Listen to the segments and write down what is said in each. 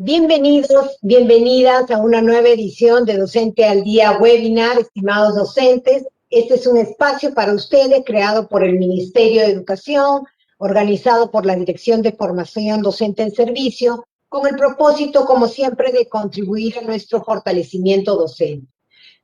Bienvenidos, bienvenidas a una nueva edición de Docente al Día Webinar, estimados docentes. Este es un espacio para ustedes creado por el Ministerio de Educación, organizado por la Dirección de Formación Docente en Servicio, con el propósito, como siempre, de contribuir a nuestro fortalecimiento docente.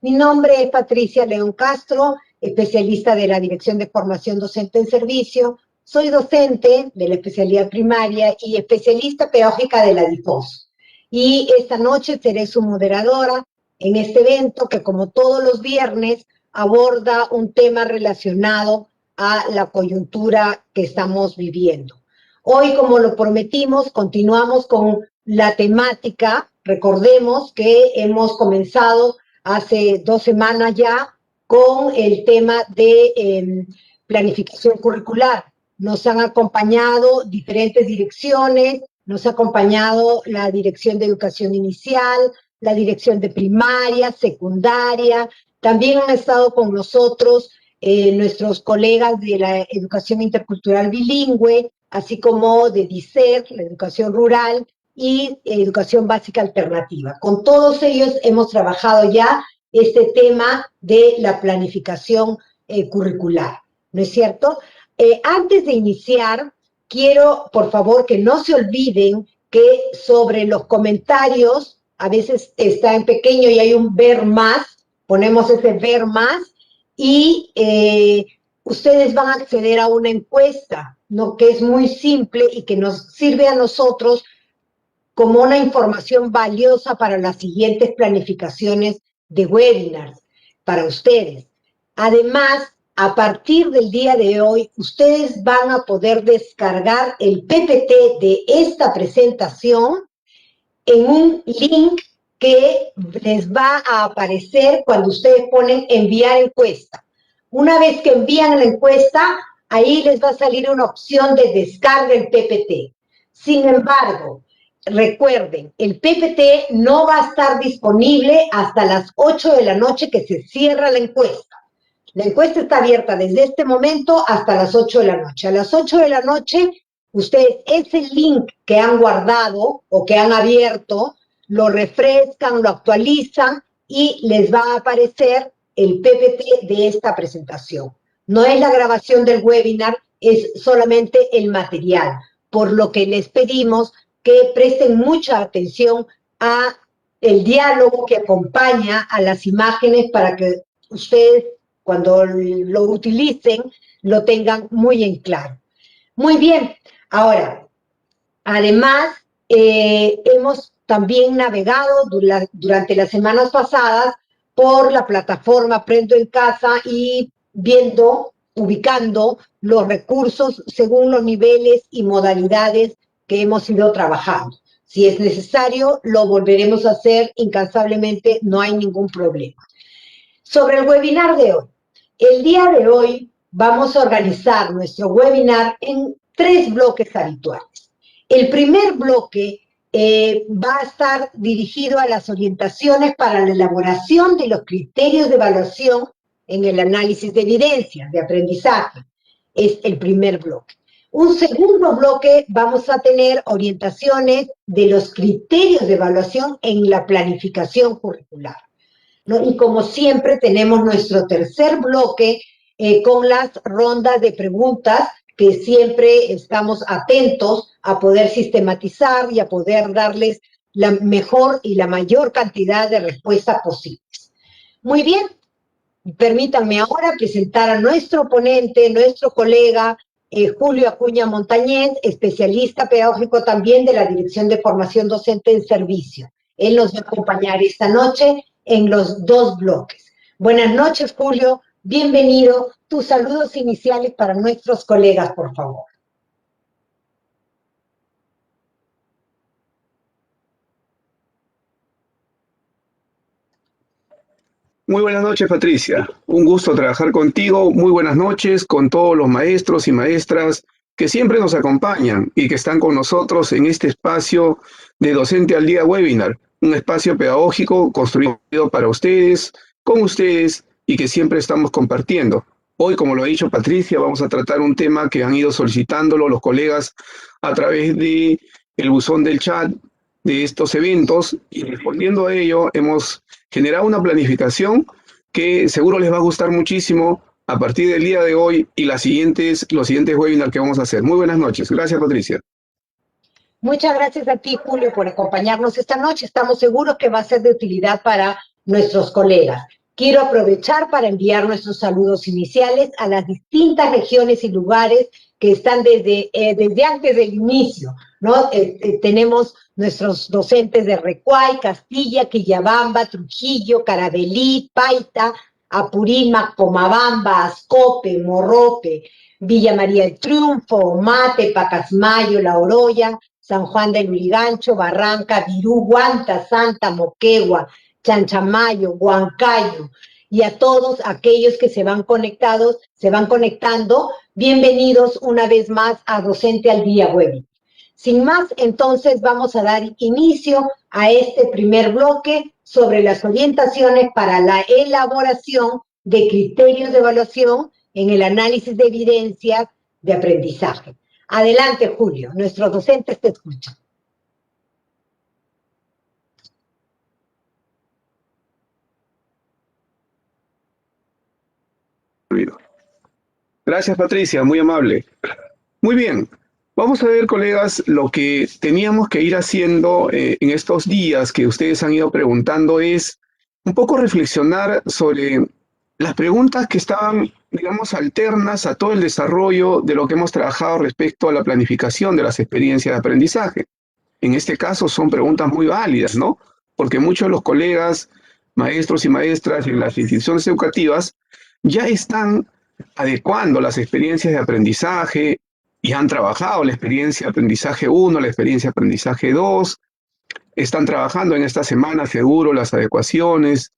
Mi nombre es Patricia León Castro, especialista de la Dirección de Formación Docente en Servicio. Soy docente de la especialidad primaria y especialista pedagógica de la DIFOS. Y esta noche seré su moderadora en este evento que, como todos los viernes, aborda un tema relacionado a la coyuntura que estamos viviendo. Hoy, como lo prometimos, continuamos con la temática. Recordemos que hemos comenzado hace 2 semanas ya con el tema de planificación curricular. Nos han acompañado diferentes direcciones, nos ha acompañado la Dirección de Educación Inicial, la Dirección de Primaria, Secundaria, también han estado con nosotros nuestros colegas de la Educación Intercultural Bilingüe, así como de DICER, la Educación Rural, y Educación Básica Alternativa. Con todos ellos hemos trabajado ya este tema de la planificación curricular, ¿no es cierto? Antes de iniciar, quiero, por favor, que no se olviden que sobre los comentarios, a veces está en pequeño y hay un ver más, ponemos ese ver más, y ustedes van a acceder a una encuesta, ¿no? Que es muy simple y que nos sirve a nosotros como una información valiosa para las siguientes planificaciones de webinars para ustedes. Además, a partir del día de hoy, ustedes van a poder descargar el PPT de esta presentación en un link que les va a aparecer cuando ustedes ponen enviar encuesta. Una vez que envían la encuesta, ahí les va a salir una opción de descarga el PPT. Sin embargo, recuerden, el PPT no va a estar disponible hasta las 8 de la noche que se cierra la encuesta. La encuesta está abierta desde este momento hasta las 8 de la noche. A las 8 de la noche, ustedes ese link que han guardado o que han abierto, lo refrescan, lo actualizan y les va a aparecer el PPT de esta presentación. No es la grabación del webinar, es solamente el material, por lo que les pedimos que presten mucha atención a el diálogo que acompaña a las imágenes para que ustedes, cuando lo utilicen, lo tengan muy en claro. Muy bien, ahora, además, hemos también navegado durante las semanas pasadas por la plataforma Aprendo en Casa y viendo, ubicando los recursos según los niveles y modalidades que hemos ido trabajando. Si es necesario, lo volveremos a hacer incansablemente, no hay ningún problema. Sobre el webinar de hoy. El día de hoy vamos a organizar nuestro webinar en 3 bloques habituales. El primer bloque va a estar dirigido a las orientaciones para la elaboración de los criterios de evaluación en el análisis de evidencias de aprendizaje. Es el primer bloque. Un segundo bloque vamos a tener orientaciones de los criterios de evaluación en la planificación curricular, ¿no? Y como siempre tenemos nuestro tercer bloque con las rondas de preguntas que siempre estamos atentos a poder sistematizar y a poder darles la mejor y la mayor cantidad de respuestas posibles. Muy bien, permítanme ahora presentar a nuestro ponente, nuestro colega Julio Acuña Montañez, especialista pedagógico también de la Dirección de Formación Docente en Servicio. Él nos va a acompañar esta noche en los 2 bloques. Buenas noches, Julio. Bienvenido. Tus saludos iniciales para nuestros colegas, por favor. Muy buenas noches, Patricia. Un gusto trabajar contigo. Muy buenas noches con todos los maestros y maestras que siempre nos acompañan y que están con nosotros en este espacio de Docente al Día Webinar, un espacio pedagógico construido para ustedes, con ustedes y que siempre estamos compartiendo. Hoy, como lo ha dicho Patricia, vamos a tratar un tema que han ido solicitándolo los colegas a través del buzón del chat de estos eventos y respondiendo a ello hemos generado una planificación que seguro les va a gustar muchísimo a partir del día de hoy y los siguientes webinars que vamos a hacer. Muy buenas noches. Gracias, Patricia. Muchas gracias a ti, Julio, por acompañarnos esta noche. Estamos seguros que va a ser de utilidad para nuestros colegas. Quiero aprovechar para enviar nuestros saludos iniciales a las distintas regiones y lugares que están desde antes del inicio, ¿no? Tenemos nuestros docentes de Recuay, Castilla, Quillabamba, Trujillo, Caravelí, Paita, Apurímac, Pomabamba, Ascope, Morrope, Villa María del Triunfo, Mate, Pacasmayo, La Oroya, San Juan del Lurigancho, Barranca, Virú, Guanta, Santa, Moquegua, Chanchamayo, Huancayo, y a todos aquellos que se van conectando, bienvenidos una vez más a Docente al Día Webinar. Sin más, entonces vamos a dar inicio a este primer bloque sobre las orientaciones para la elaboración de criterios de evaluación en el análisis de evidencias de aprendizaje. Adelante, Julio, nuestros docentes te escuchan. Gracias, Patricia, muy amable. Muy bien, vamos a ver, colegas, lo que teníamos que ir haciendo en estos días que ustedes han ido preguntando es un poco reflexionar sobre las preguntas que estaban, digamos, alternas a todo el desarrollo de lo que hemos trabajado respecto a la planificación de las experiencias de aprendizaje. En este caso son preguntas muy válidas, ¿no? Porque muchos de los colegas, maestros y maestras en las instituciones educativas ya están adecuando las experiencias de aprendizaje y han trabajado la experiencia de aprendizaje 1, la experiencia de aprendizaje 2, están trabajando en esta semana seguro las adecuaciones,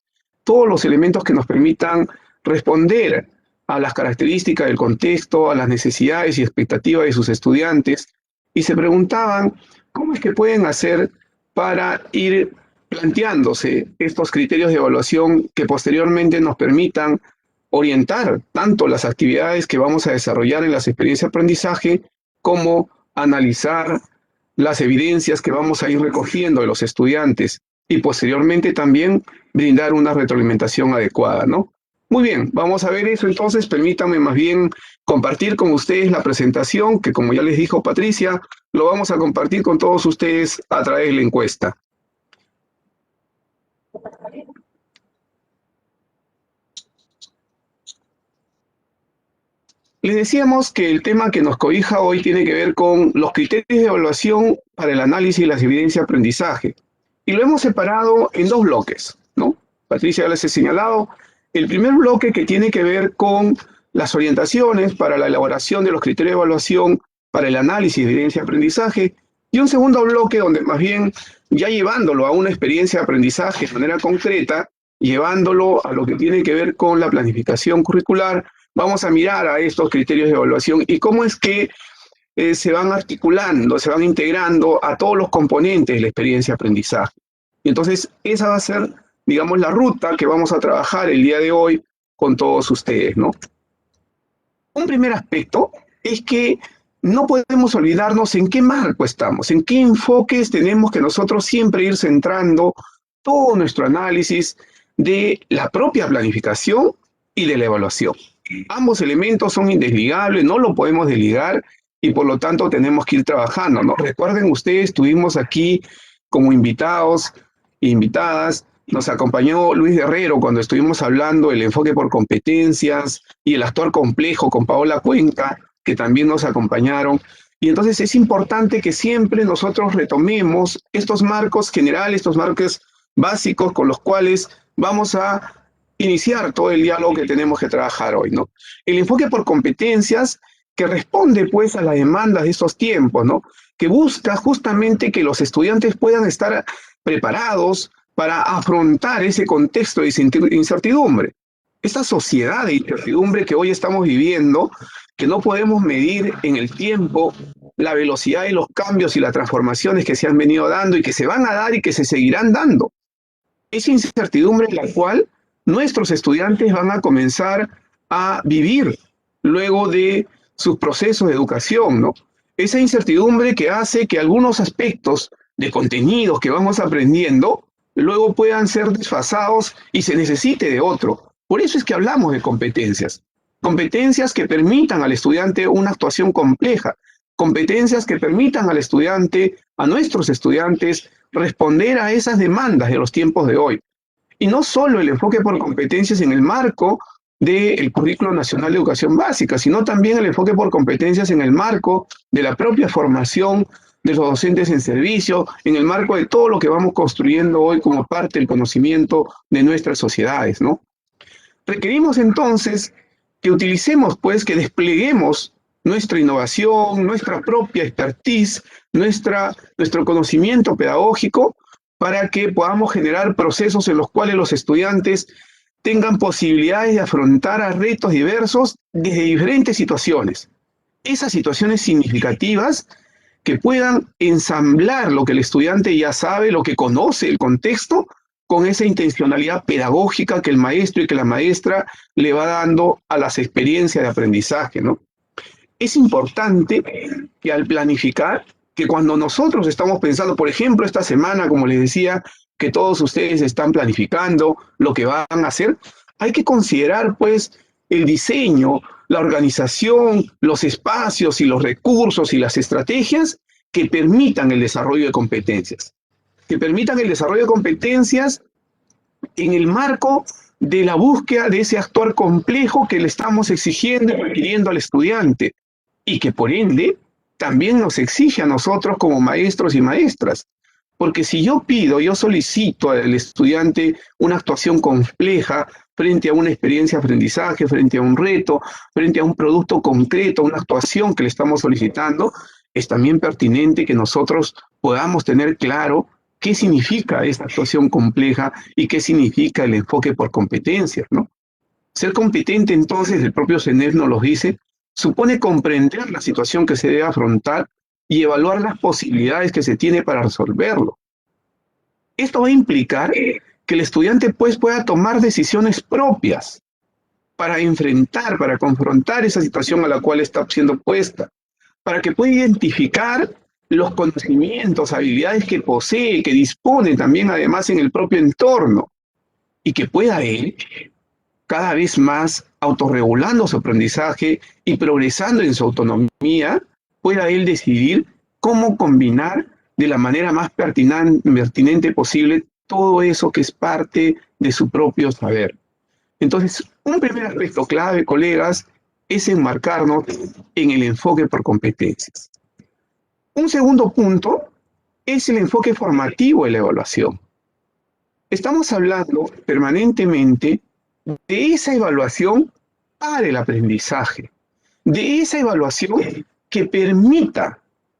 todos los elementos que nos permitan responder a las características del contexto, a las necesidades y expectativas de sus estudiantes, y se preguntaban cómo es que pueden hacer para ir planteándose estos criterios de evaluación que posteriormente nos permitan orientar tanto las actividades que vamos a desarrollar en las experiencias de aprendizaje como analizar las evidencias que vamos a ir recogiendo de los estudiantes y posteriormente también brindar una retroalimentación adecuada, ¿no? Muy bien, vamos a ver eso entonces. Permítanme más bien compartir con ustedes la presentación que, como ya les dijo Patricia, lo vamos a compartir con todos ustedes a través de la encuesta. Les decíamos que el tema que nos cobija hoy tiene que ver con los criterios de evaluación para el análisis de las evidencias de aprendizaje. Y lo hemos separado en dos bloques, ¿no? Patricia ya les he señalado. El primer bloque que tiene que ver con las orientaciones para la elaboración de los criterios de evaluación para el análisis de evidencia de aprendizaje. Y un segundo bloque donde más bien ya llevándolo a una experiencia de aprendizaje de manera concreta, llevándolo a lo que tiene que ver con la planificación curricular, vamos a mirar a estos criterios de evaluación y cómo es que se van articulando, se van integrando a todos los componentes de la experiencia de aprendizaje. Y entonces esa va a ser, digamos, la ruta que vamos a trabajar el día de hoy con todos ustedes, ¿no? Un primer aspecto es que no podemos olvidarnos en qué marco estamos, en qué enfoques tenemos que nosotros siempre ir centrando todo nuestro análisis de la propia planificación y de la evaluación. Ambos elementos son indesligables, no lo podemos desligar y por lo tanto tenemos que ir trabajando, ¿no? Recuerden ustedes, estuvimos aquí como invitados e invitadas, nos acompañó Luis Guerrero cuando estuvimos hablando del enfoque por competencias y el actuar complejo con Paola Cuenca, que también nos acompañaron. Y entonces es importante que siempre nosotros retomemos estos marcos generales, estos marcos básicos con los cuales vamos a iniciar todo el diálogo que tenemos que trabajar hoy, ¿no? El enfoque por competencias que responde pues a las demandas de estos tiempos, ¿no? Que busca justamente que los estudiantes puedan estar preparados para afrontar ese contexto de incertidumbre. Esta sociedad de incertidumbre que hoy estamos viviendo, que no podemos medir en el tiempo la velocidad de los cambios y las transformaciones que se han venido dando y que se van a dar y que se seguirán dando. Esa incertidumbre en la cual nuestros estudiantes van a comenzar a vivir luego de sus procesos de educación, ¿no? Esa incertidumbre que hace que algunos aspectos de contenidos que vamos aprendiendo, luego puedan ser desfasados y se necesite de otro. Por eso es que hablamos de competencias. Competencias que permitan al estudiante una actuación compleja, competencias que permitan al estudiante, a nuestros estudiantes, responder a esas demandas de los tiempos de hoy. Y no solo el enfoque por competencias en el marco del Currículo Nacional de Educación Básica, sino también el enfoque por competencias en el marco de la propia formación de los docentes en servicio, en el marco de todo lo que vamos construyendo hoy como parte del conocimiento de nuestras sociedades, ¿no? Requerimos entonces que utilicemos, pues, que despleguemos nuestra innovación, nuestra propia expertise, nuestro conocimiento pedagógico para que podamos generar procesos en los cuales los estudiantes tengan posibilidades de afrontar a retos diversos desde diferentes situaciones. Esas situaciones significativas que puedan ensamblar lo que el estudiante ya sabe, lo que conoce, el contexto, con esa intencionalidad pedagógica que el maestro y que la maestra le va dando a las experiencias de aprendizaje, ¿no? Es importante que al planificar, que cuando nosotros estamos pensando, por ejemplo, esta semana, como les decía, que todos ustedes están planificando lo que van a hacer, hay que considerar, pues, el diseño, la organización, los espacios y los recursos y las estrategias que permitan el desarrollo de competencias. Que permitan el desarrollo de competencias en el marco de la búsqueda de ese actuar complejo que le estamos exigiendo y requiriendo al estudiante, y que por ende también nos exige a nosotros como maestros y maestras. Porque si yo solicito al estudiante una actuación compleja frente a una experiencia de aprendizaje, frente a un reto, frente a un producto concreto, una actuación que le estamos solicitando, es también pertinente que nosotros podamos tener claro qué significa esta actuación compleja y qué significa el enfoque por competencias, ¿no? Ser competente, entonces, el propio CENEF nos lo dice, supone comprender la situación que se debe afrontar y evaluar las posibilidades que se tiene para resolverlo. Esto va a implicar que el estudiante, pues, pueda tomar decisiones propias para enfrentar, para confrontar esa situación a la cual está siendo puesta, para que pueda identificar los conocimientos, habilidades que posee, que dispone también además en el propio entorno, y que pueda él, cada vez más autorregulando su aprendizaje y progresando en su autonomía, pueda él decidir cómo combinar de la manera más pertinente posible todo eso que es parte de su propio saber. Entonces, un primer aspecto clave, colegas, es enmarcarnos en el enfoque por competencias. Un segundo punto es el enfoque formativo de la evaluación. Estamos hablando permanentemente de esa evaluación para el aprendizaje, de esa evaluación que permita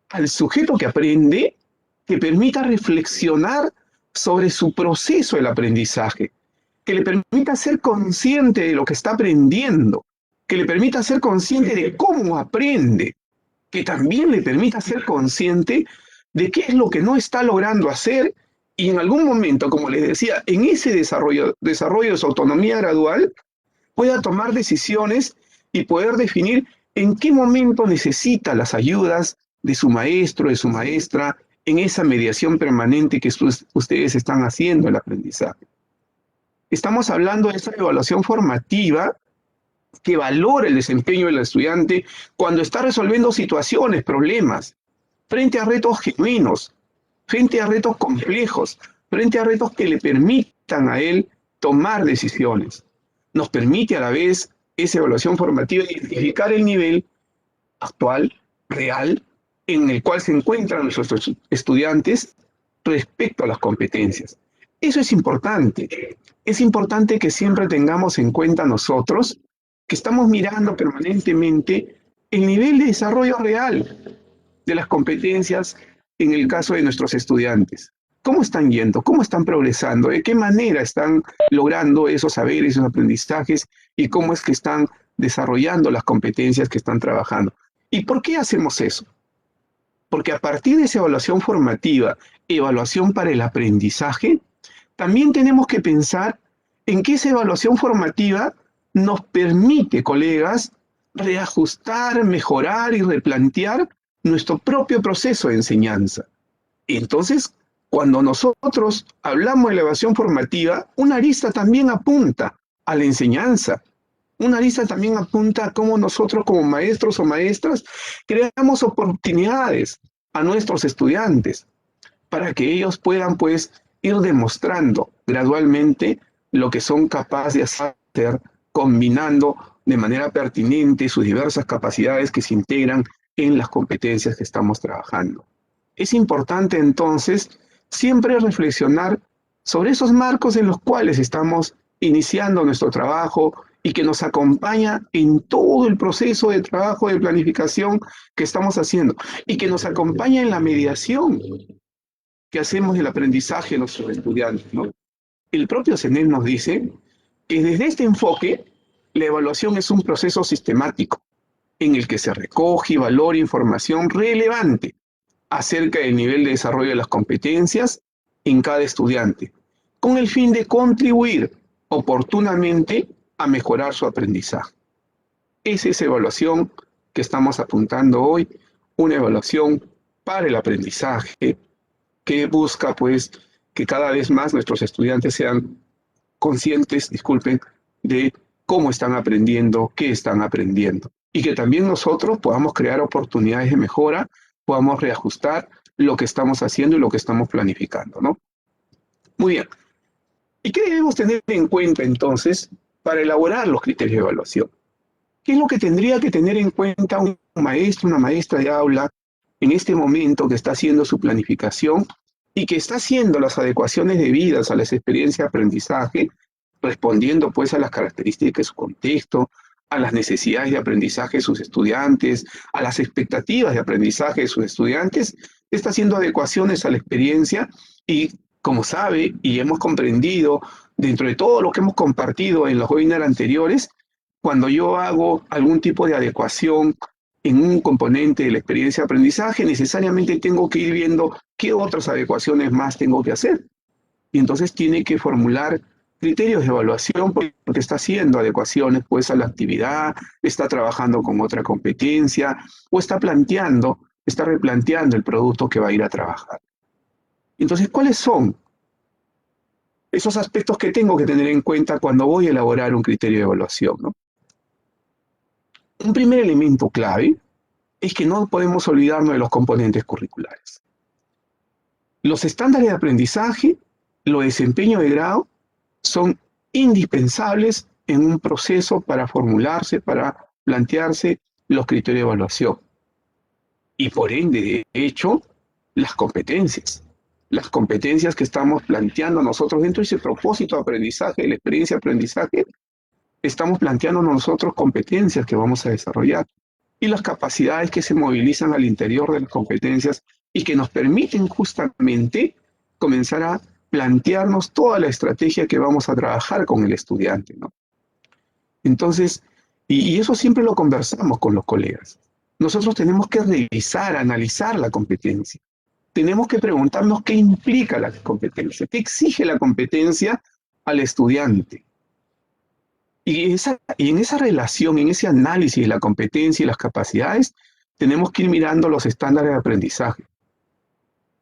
al sujeto que aprende, que permita reflexionar sobre su proceso del aprendizaje, que le permita ser consciente de lo que está aprendiendo, que le permita ser consciente de cómo aprende, que también le permita ser consciente de qué es lo que no está logrando hacer y en algún momento, como les decía, en ese desarrollo de su autonomía gradual, pueda tomar decisiones y poder definir en qué momento necesita las ayudas de su maestro, de su maestra, en esa mediación permanente que ustedes están haciendo el aprendizaje. Estamos hablando de esa evaluación formativa que valora el desempeño del estudiante cuando está resolviendo situaciones, problemas, frente a retos genuinos, frente a retos complejos, frente a retos que le permitan a él tomar decisiones. Nos permite a la vez esa evaluación formativa identificar el nivel actual, real, en el cual se encuentran nuestros estudiantes respecto a las competencias. Eso es importante. Es importante que siempre tengamos en cuenta nosotros que estamos mirando permanentemente el nivel de desarrollo real de las competencias en el caso de nuestros estudiantes. ¿Cómo están yendo? ¿Cómo están progresando? ¿De qué manera están logrando esos saberes, esos aprendizajes? ¿Y cómo es que están desarrollando las competencias que están trabajando? ¿Y por qué hacemos eso? Porque a partir de esa evaluación formativa, evaluación para el aprendizaje, también tenemos que pensar en que esa evaluación formativa nos permite, colegas, reajustar, mejorar y replantear nuestro propio proceso de enseñanza. Entonces, cuando nosotros hablamos de la evaluación formativa, una arista también apunta a la enseñanza. Una arista también apunta a cómo nosotros como maestros o maestras creamos oportunidades a nuestros estudiantes para que ellos puedan pues ir demostrando gradualmente lo que son capaces de hacer, combinando de manera pertinente sus diversas capacidades que se integran en las competencias que estamos trabajando. Es importante entonces siempre reflexionar sobre esos marcos en los cuales estamos iniciando nuestro trabajo y que nos acompaña en todo el proceso de trabajo de planificación que estamos haciendo y que nos acompaña en la mediación que hacemos del aprendizaje de nuestros estudiantes, ¿no? El propio CNEL nos dice que desde este enfoque la evaluación es un proceso sistemático en el que se recoge y valora información relevante acerca del nivel de desarrollo de las competencias en cada estudiante, con el fin de contribuir oportunamente a mejorar su aprendizaje. Es esa evaluación que estamos apuntando hoy, una evaluación para el aprendizaje que busca pues que cada vez más nuestros estudiantes sean conscientes, de cómo están aprendiendo, qué están aprendiendo, y que también nosotros podamos crear oportunidades de mejora, podamos reajustar lo que estamos haciendo y lo que estamos planificando, ¿no? Muy bien. ¿Y qué debemos tener en cuenta entonces para elaborar los criterios de evaluación? ¿Qué es lo que tendría que tener en cuenta un maestro, una maestra de aula en este momento que está haciendo su planificación y que está haciendo las adecuaciones debidas a las experiencias de aprendizaje, respondiendo pues a las características de su contexto, a las necesidades de aprendizaje de sus estudiantes, a las expectativas de aprendizaje de sus estudiantes, está haciendo adecuaciones a la experiencia y, como sabe y hemos comprendido dentro de todo lo que hemos compartido en los webinars anteriores, cuando yo hago algún tipo de adecuación en un componente de la experiencia de aprendizaje, necesariamente tengo que ir viendo qué otras adecuaciones más tengo que hacer. Y entonces tiene que formular criterios de evaluación porque está haciendo adecuaciones pues a la actividad, está trabajando con otra competencia o está replanteando el producto que va a ir a trabajar. Entonces, ¿cuáles son esos aspectos que tengo que tener en cuenta cuando voy a elaborar un criterio de evaluación, ¿no? Un primer elemento clave es que no podemos olvidarnos de los componentes curriculares. Los estándares de aprendizaje, los desempeños de grado, son indispensables en un proceso para formularse, para plantearse los criterios de evaluación. Y por ende, de hecho, las competencias que estamos planteando nosotros dentro de ese propósito de aprendizaje, de la experiencia de aprendizaje, estamos planteando nosotros competencias que vamos a desarrollar y las capacidades que se movilizan al interior de las competencias y que nos permiten justamente comenzar a plantearnos toda la estrategia que vamos a trabajar con el estudiante, ¿no? Entonces, y eso siempre lo conversamos con los colegas. Nosotros tenemos que revisar, analizar la competencia. Tenemos que preguntarnos qué implica la competencia, qué exige la competencia al estudiante. Y en esa relación, en ese análisis de la competencia y las capacidades, tenemos que ir mirando los estándares de aprendizaje.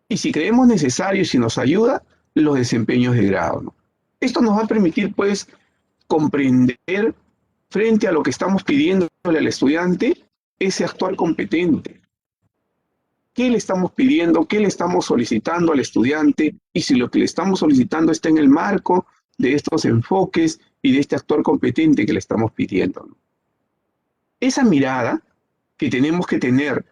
Y si creemos necesario y si nos ayuda, los desempeños de grado, ¿no? Esto nos va a permitir, pues, comprender frente a lo que estamos pidiéndole al estudiante, ese actuar competente. ¿Qué le estamos pidiendo? ¿Qué le estamos solicitando al estudiante? Y si lo que le estamos solicitando está en el marco de estos enfoques y de este actuar competente que le estamos pidiendo, ¿no? Esa mirada que tenemos que tener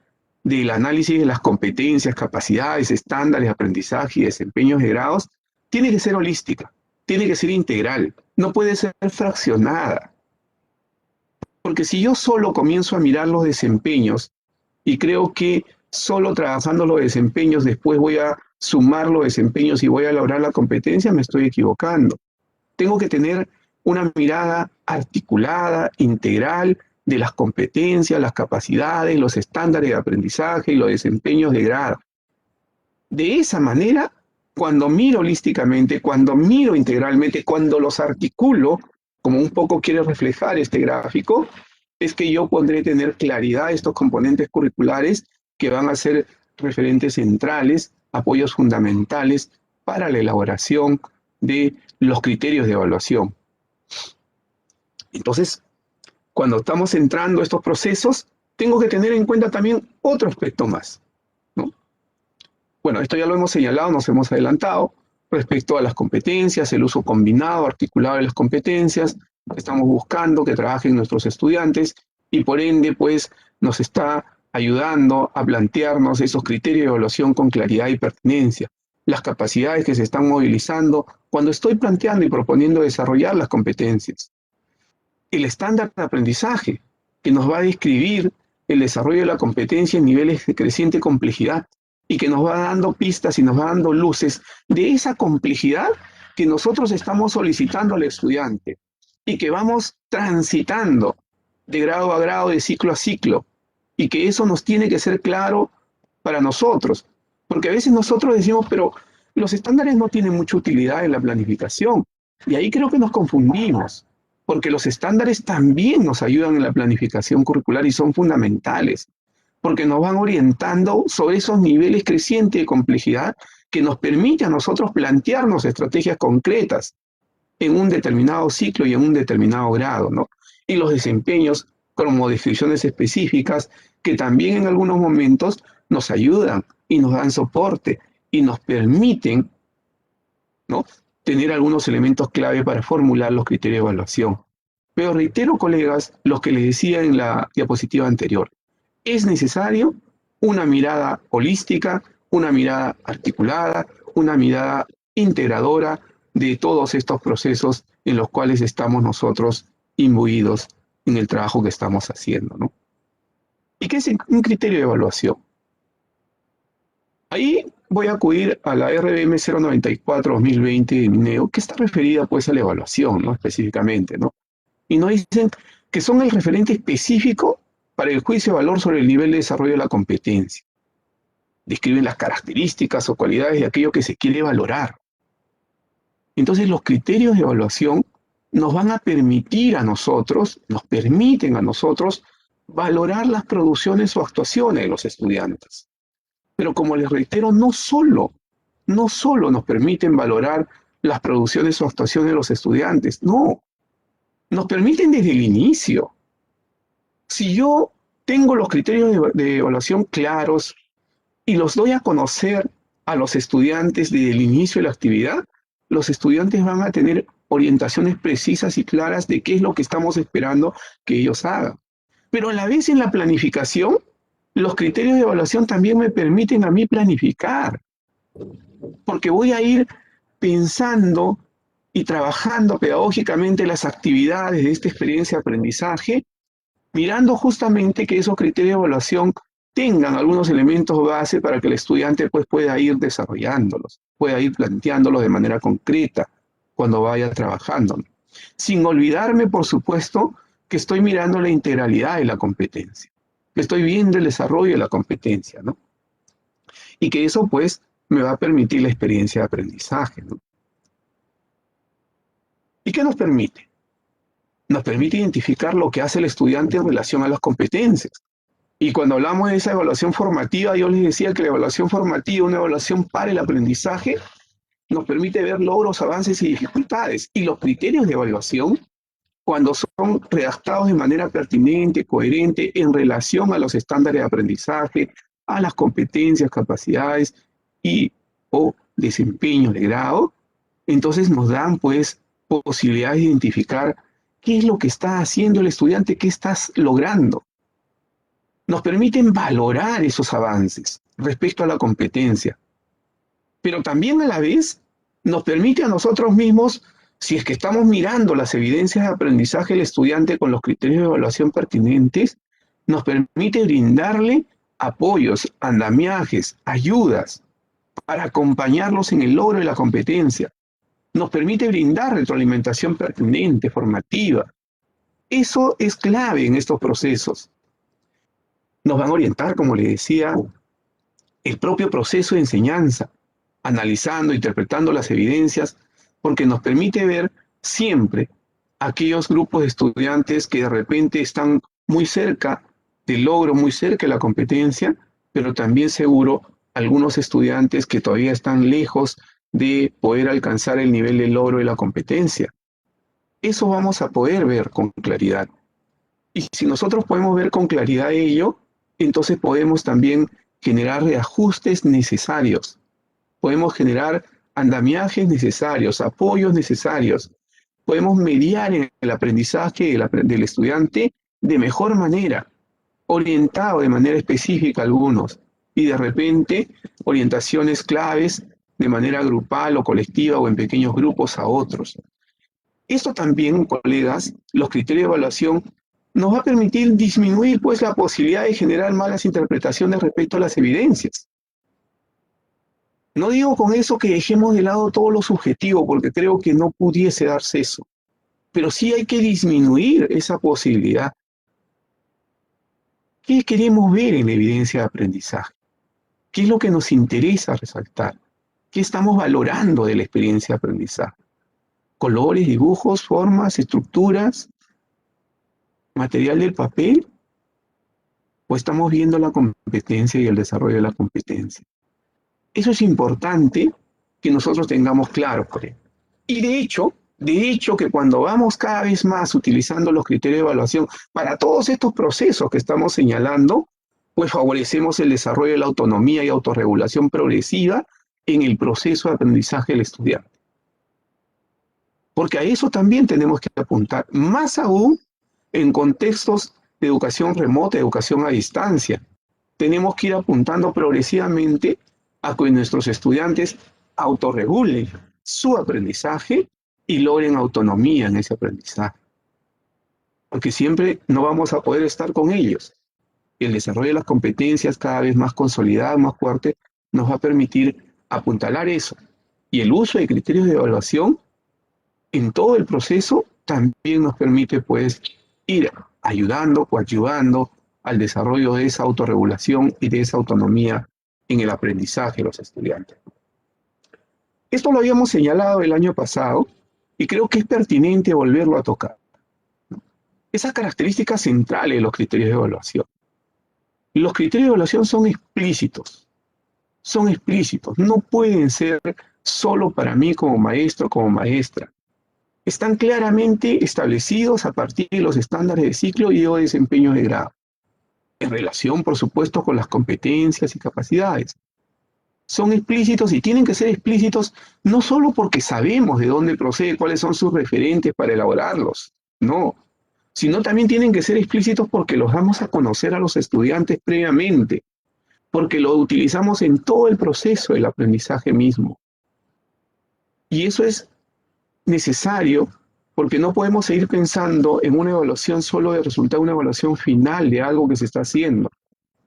del análisis de las competencias, capacidades, estándares de aprendizaje y desempeños de grados, tiene que ser holística, tiene que ser integral, no puede ser fraccionada. Porque si yo solo comienzo a mirar los desempeños y creo que solo trabajando los desempeños después voy a sumar los desempeños y voy a lograr la competencia, me estoy equivocando. Tengo que tener una mirada articulada, integral, de las competencias, las capacidades, los estándares de aprendizaje y los desempeños de grado. De esa manera, cuando miro holísticamente, cuando miro integralmente, cuando los articulo, como un poco quiere reflejar este gráfico, es que yo podré tener claridad de estos componentes curriculares que van a ser referentes centrales apoyos fundamentales para la elaboración de los criterios de evaluación. Entonces, cuando estamos entrando a estos procesos, tengo que tener en cuenta también otro aspecto más, ¿no? Bueno, esto ya lo hemos señalado, nos hemos adelantado respecto a las competencias, el uso combinado, articulado de las competencias. Estamos buscando que trabajen nuestros estudiantes y por ende, pues, nos está ayudando a plantearnos esos criterios de evaluación con claridad y pertinencia, las capacidades que se están movilizando cuando estoy planteando y proponiendo desarrollar las competencias. El estándar de aprendizaje, que nos va a describir el desarrollo de la competencia en niveles de creciente complejidad y que nos va dando pistas y nos va dando luces de esa complejidad que nosotros estamos solicitando al estudiante y que vamos transitando de grado a grado, de ciclo a ciclo, y que eso nos tiene que ser claro para nosotros, porque a veces nosotros decimos, pero los estándares no tienen mucha utilidad en la planificación, y ahí creo que nos confundimos, porque los estándares también nos ayudan en la planificación curricular y son fundamentales, porque nos van orientando sobre esos niveles crecientes de complejidad que nos permite a nosotros plantearnos estrategias concretas en un determinado ciclo y en un determinado grado, ¿no? Y los desempeños como descripciones específicas que también en algunos momentos nos ayudan y nos dan soporte y nos permiten, ¿no?, tener algunos elementos clave para formular los criterios de evaluación. Pero reitero, colegas, lo que les decía en la diapositiva anterior. Es necesario una mirada holística, una mirada articulada, una mirada integradora de todos estos procesos en los cuales estamos nosotros imbuidos en el trabajo que estamos haciendo, ¿no? ¿Y qué es un criterio de evaluación? Ahí voy a acudir a la RBM 094-2020 de MINEO, que está referida pues a la evaluación, ¿no?, específicamente, ¿no? Y nos dicen que son el referente específico para el juicio de valor sobre el nivel de desarrollo de la competencia. Describen las características o cualidades de aquello que se quiere valorar. Entonces los criterios de evaluación nos van a permitir a nosotros, nos permiten a nosotros valorar las producciones o actuaciones de los estudiantes. Pero como les reitero, no solo nos permiten valorar las producciones o actuaciones de los estudiantes, no, nos permiten desde el inicio. Si yo tengo los criterios de evaluación claros y los doy a conocer a los estudiantes desde el inicio de la actividad, los estudiantes van a tener orientaciones precisas y claras de qué es lo que estamos esperando que ellos hagan. Pero a la vez en la planificación, los criterios de evaluación también me permiten a mí planificar, porque voy a ir pensando y trabajando pedagógicamente las actividades de esta experiencia de aprendizaje, mirando justamente que esos criterios de evaluación tengan algunos elementos base para que el estudiante pues, pueda ir desarrollándolos, pueda ir planteándolos de manera concreta cuando vaya trabajando. Sin olvidarme, por supuesto, que estoy mirando la integralidad de la competencia, que estoy viendo el desarrollo de la competencia, ¿no? Y que eso, pues, me va a permitir la experiencia de aprendizaje, ¿no? ¿Y qué nos permite? Nos permite identificar lo que hace el estudiante en relación a las competencias. Y cuando hablamos de esa evaluación formativa, yo les decía que la evaluación formativa, una evaluación para el aprendizaje, nos permite ver logros, avances y dificultades. Y los criterios de evaluación, cuando son redactados de manera pertinente, coherente, en relación a los estándares de aprendizaje, a las competencias, capacidades y o desempeños de grado, entonces nos dan pues posibilidades de identificar qué es lo que está haciendo el estudiante, qué estás logrando. Nos permiten valorar esos avances respecto a la competencia, pero también a la vez nos permite a nosotros mismos, si es que estamos mirando las evidencias de aprendizaje del estudiante con los criterios de evaluación pertinentes, nos permite brindarle apoyos, andamiajes, ayudas para acompañarlos en el logro de la competencia. Nos permite brindar retroalimentación pertinente, formativa. Eso es clave en estos procesos. Nos van a orientar, como les decía, el propio proceso de enseñanza, analizando, interpretando las evidencias, porque nos permite ver siempre aquellos grupos de estudiantes que de repente están muy cerca del logro, muy cerca de la competencia, pero también seguro algunos estudiantes que todavía están lejos de poder alcanzar el nivel de logro de la competencia. Eso vamos a poder ver con claridad. Y si nosotros podemos ver con claridad ello, entonces podemos también generar reajustes necesarios. Podemos generar andamiajes necesarios, apoyos necesarios. Podemos mediar en el aprendizaje del estudiante de mejor manera, orientado de manera específica a algunos, y de repente orientaciones claves de manera grupal o colectiva o en pequeños grupos a otros. Esto también, colegas, los criterios de evaluación nos va a permitir disminuir pues la posibilidad de generar malas interpretaciones respecto a las evidencias. No digo con eso que dejemos de lado todo lo subjetivo, porque creo que no pudiese darse eso, pero sí hay que disminuir esa posibilidad. ¿Qué queremos ver en la evidencia de aprendizaje? ¿Qué es lo que nos interesa resaltar? ¿Qué estamos valorando de la experiencia de aprendizaje? ¿Colores, dibujos, formas, estructuras, material del papel? ¿O estamos viendo la competencia y el desarrollo de la competencia? Eso es importante que nosotros tengamos claro, por ejemplo. Y de hecho que cuando vamos cada vez más utilizando los criterios de evaluación para todos estos procesos que estamos señalando, pues favorecemos el desarrollo de la autonomía y autorregulación progresiva en el proceso de aprendizaje del estudiante. Porque a eso también tenemos que apuntar, más aún en contextos de educación remota, educación a distancia. Tenemos que ir apuntando progresivamente a que nuestros estudiantes autorregulen su aprendizaje y logren autonomía en ese aprendizaje. Porque siempre no vamos a poder estar con ellos. El desarrollo de las competencias cada vez más consolidado, más fuerte, nos va a permitir apuntalar eso. Y el uso de criterios de evaluación en todo el proceso también nos permite pues ir ayudando, coadyuvando al desarrollo de esa autorregulación y de esa autonomía en el aprendizaje de los estudiantes. Esto lo habíamos señalado el año pasado y creo que es pertinente volverlo a tocar. Esa característica central de los criterios de evaluación. Los criterios de evaluación son explícitos, no pueden ser solo para mí como maestro, como maestra. Están claramente establecidos a partir de los estándares de ciclo y de desempeño de grado, en relación, por supuesto, con las competencias y capacidades. Son explícitos y tienen que ser explícitos no solo porque sabemos de dónde procede, cuáles son sus referentes para elaborarlos, no, sino también tienen que ser explícitos porque los damos a conocer a los estudiantes previamente, porque lo utilizamos en todo el proceso del aprendizaje mismo. Y eso es necesario porque no podemos seguir pensando en una evaluación solo de resultado, una evaluación final de algo que se está haciendo,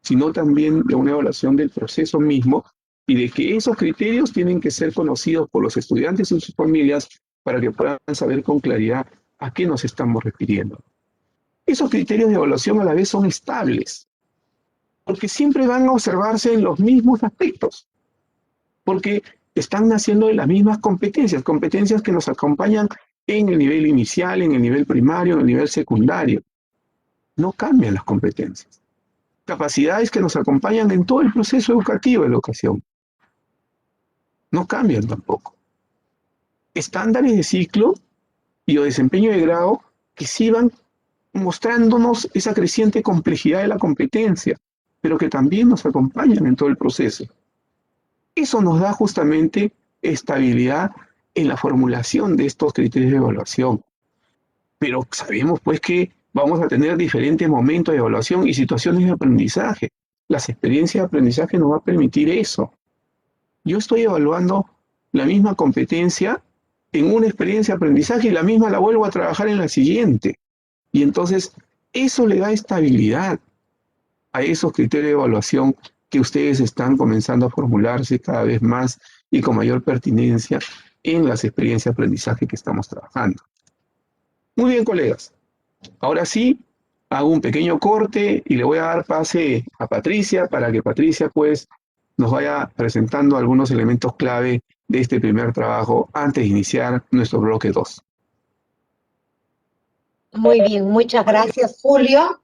sino también de una evaluación del proceso mismo y de que esos criterios tienen que ser conocidos por los estudiantes y sus familias para que puedan saber con claridad a qué nos estamos refiriendo. Esos criterios de evaluación a la vez son estables, porque siempre van a observarse en los mismos aspectos, porque están naciendo de las mismas competencias, competencias que nos acompañan en el nivel inicial, en el nivel primario, en el nivel secundario. No cambian las competencias. Capacidades que nos acompañan en todo el proceso educativo de la educación. No cambian tampoco. Estándares de ciclo y o desempeño de grado que sí van mostrándonos esa creciente complejidad de la competencia, pero que también nos acompañan en todo el proceso. Eso nos da justamente estabilidad en la formulación de estos criterios de evaluación. Pero sabemos pues que vamos a tener diferentes momentos de evaluación y situaciones de aprendizaje. Las experiencias de aprendizaje nos va a permitir eso. Yo estoy evaluando la misma competencia en una experiencia de aprendizaje y la misma la vuelvo a trabajar en la siguiente. Y entonces eso le da estabilidad a esos criterios de evaluación que ustedes están comenzando a formularse cada vez más y con mayor pertinencia en las experiencias de aprendizaje que estamos trabajando. Muy bien, colegas. Ahora sí, hago un pequeño corte y le voy a dar pase a Patricia para que Patricia pues nos vaya presentando algunos elementos clave de este primer trabajo antes de iniciar nuestro bloque 2. Muy bien, muchas gracias, Julio.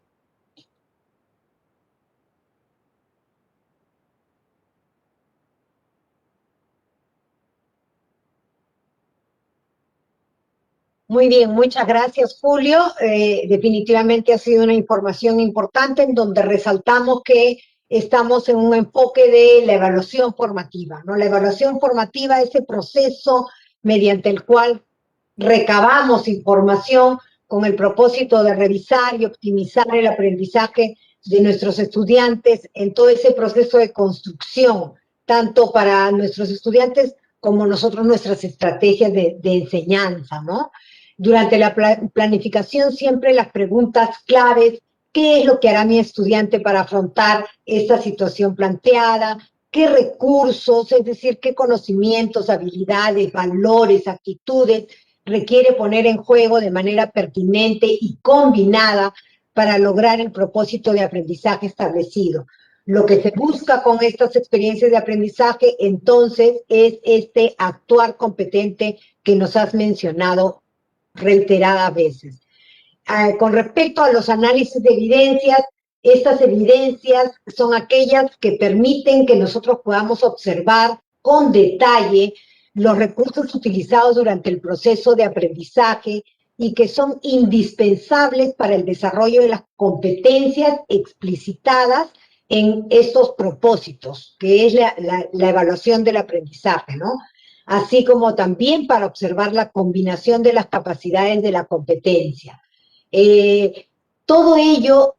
Muy bien, muchas gracias, Julio. Definitivamente ha sido una información importante en donde resaltamos que estamos en un enfoque de la evaluación formativa, ¿no? La evaluación formativa es ese proceso mediante el cual recabamos información con el propósito de revisar y optimizar el aprendizaje de nuestros estudiantes en todo ese proceso de construcción, tanto para nuestros estudiantes como nosotros nuestras estrategias de enseñanza, ¿no? Durante la planificación siempre las preguntas claves: ¿qué es lo que hará mi estudiante para afrontar esta situación planteada? ¿Qué recursos, es decir, qué conocimientos, habilidades, valores, actitudes requiere poner en juego de manera pertinente y combinada para lograr el propósito de aprendizaje establecido? Lo que se busca con estas experiencias de aprendizaje, entonces, es este actuar competente que nos has mencionado reiteradas veces. Con respecto a los análisis de evidencias, estas evidencias son aquellas que permiten que nosotros podamos observar con detalle los recursos utilizados durante el proceso de aprendizaje y que son indispensables para el desarrollo de las competencias explicitadas en estos propósitos, que es la evaluación del aprendizaje, ¿no? Así como también para observar la combinación de las capacidades de la competencia. Todo ello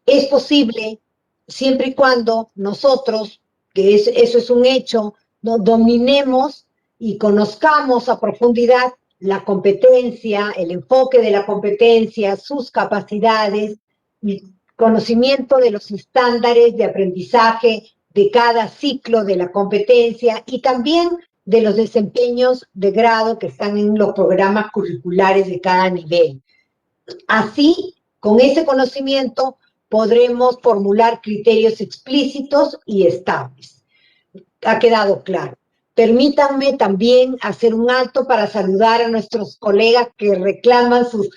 es posible siempre y cuando nosotros, eso es un hecho, ¿no?, dominemos y conozcamos a profundidad la competencia, el enfoque de la competencia, sus capacidades, y conocimiento de los estándares de aprendizaje de cada ciclo de la competencia y también de los desempeños de grado que están en los programas curriculares de cada nivel. Así, con ese conocimiento, podremos formular criterios explícitos y estables. ¿Ha quedado claro? Permítanme también hacer un alto para saludar a nuestros colegas que reclaman sus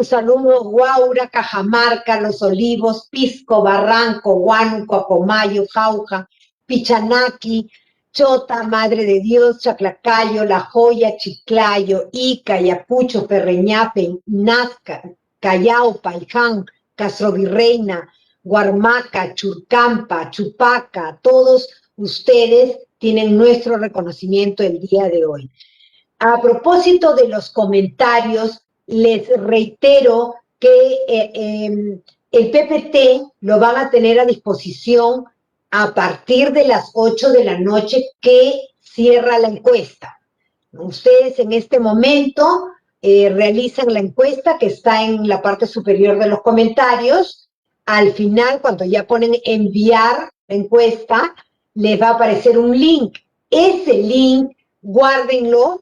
saludos: Guaura, Cajamarca, Los Olivos, Pisco, Barranco, Huánuco, Acomayo, Jauja, Pichanaki, Chota, Madre de Dios, Chaclacayo, La Joya, Chiclayo, Ica, Ayacucho, Ferreñafe, Nazca, Callao, Paiján, Castrovirreina, Guarmaca, Churcampa, Chupaca, todos ustedes tienen nuestro reconocimiento el día de hoy. A propósito de los comentarios, les reitero que el PPT lo van a tener a disposición a partir de las 8 de la noche que cierra la encuesta. Ustedes en este momento realizan la encuesta que está en la parte superior de los comentarios. Al final, cuando ya ponen enviar la encuesta, les va a aparecer un link. Ese link, guárdenlo.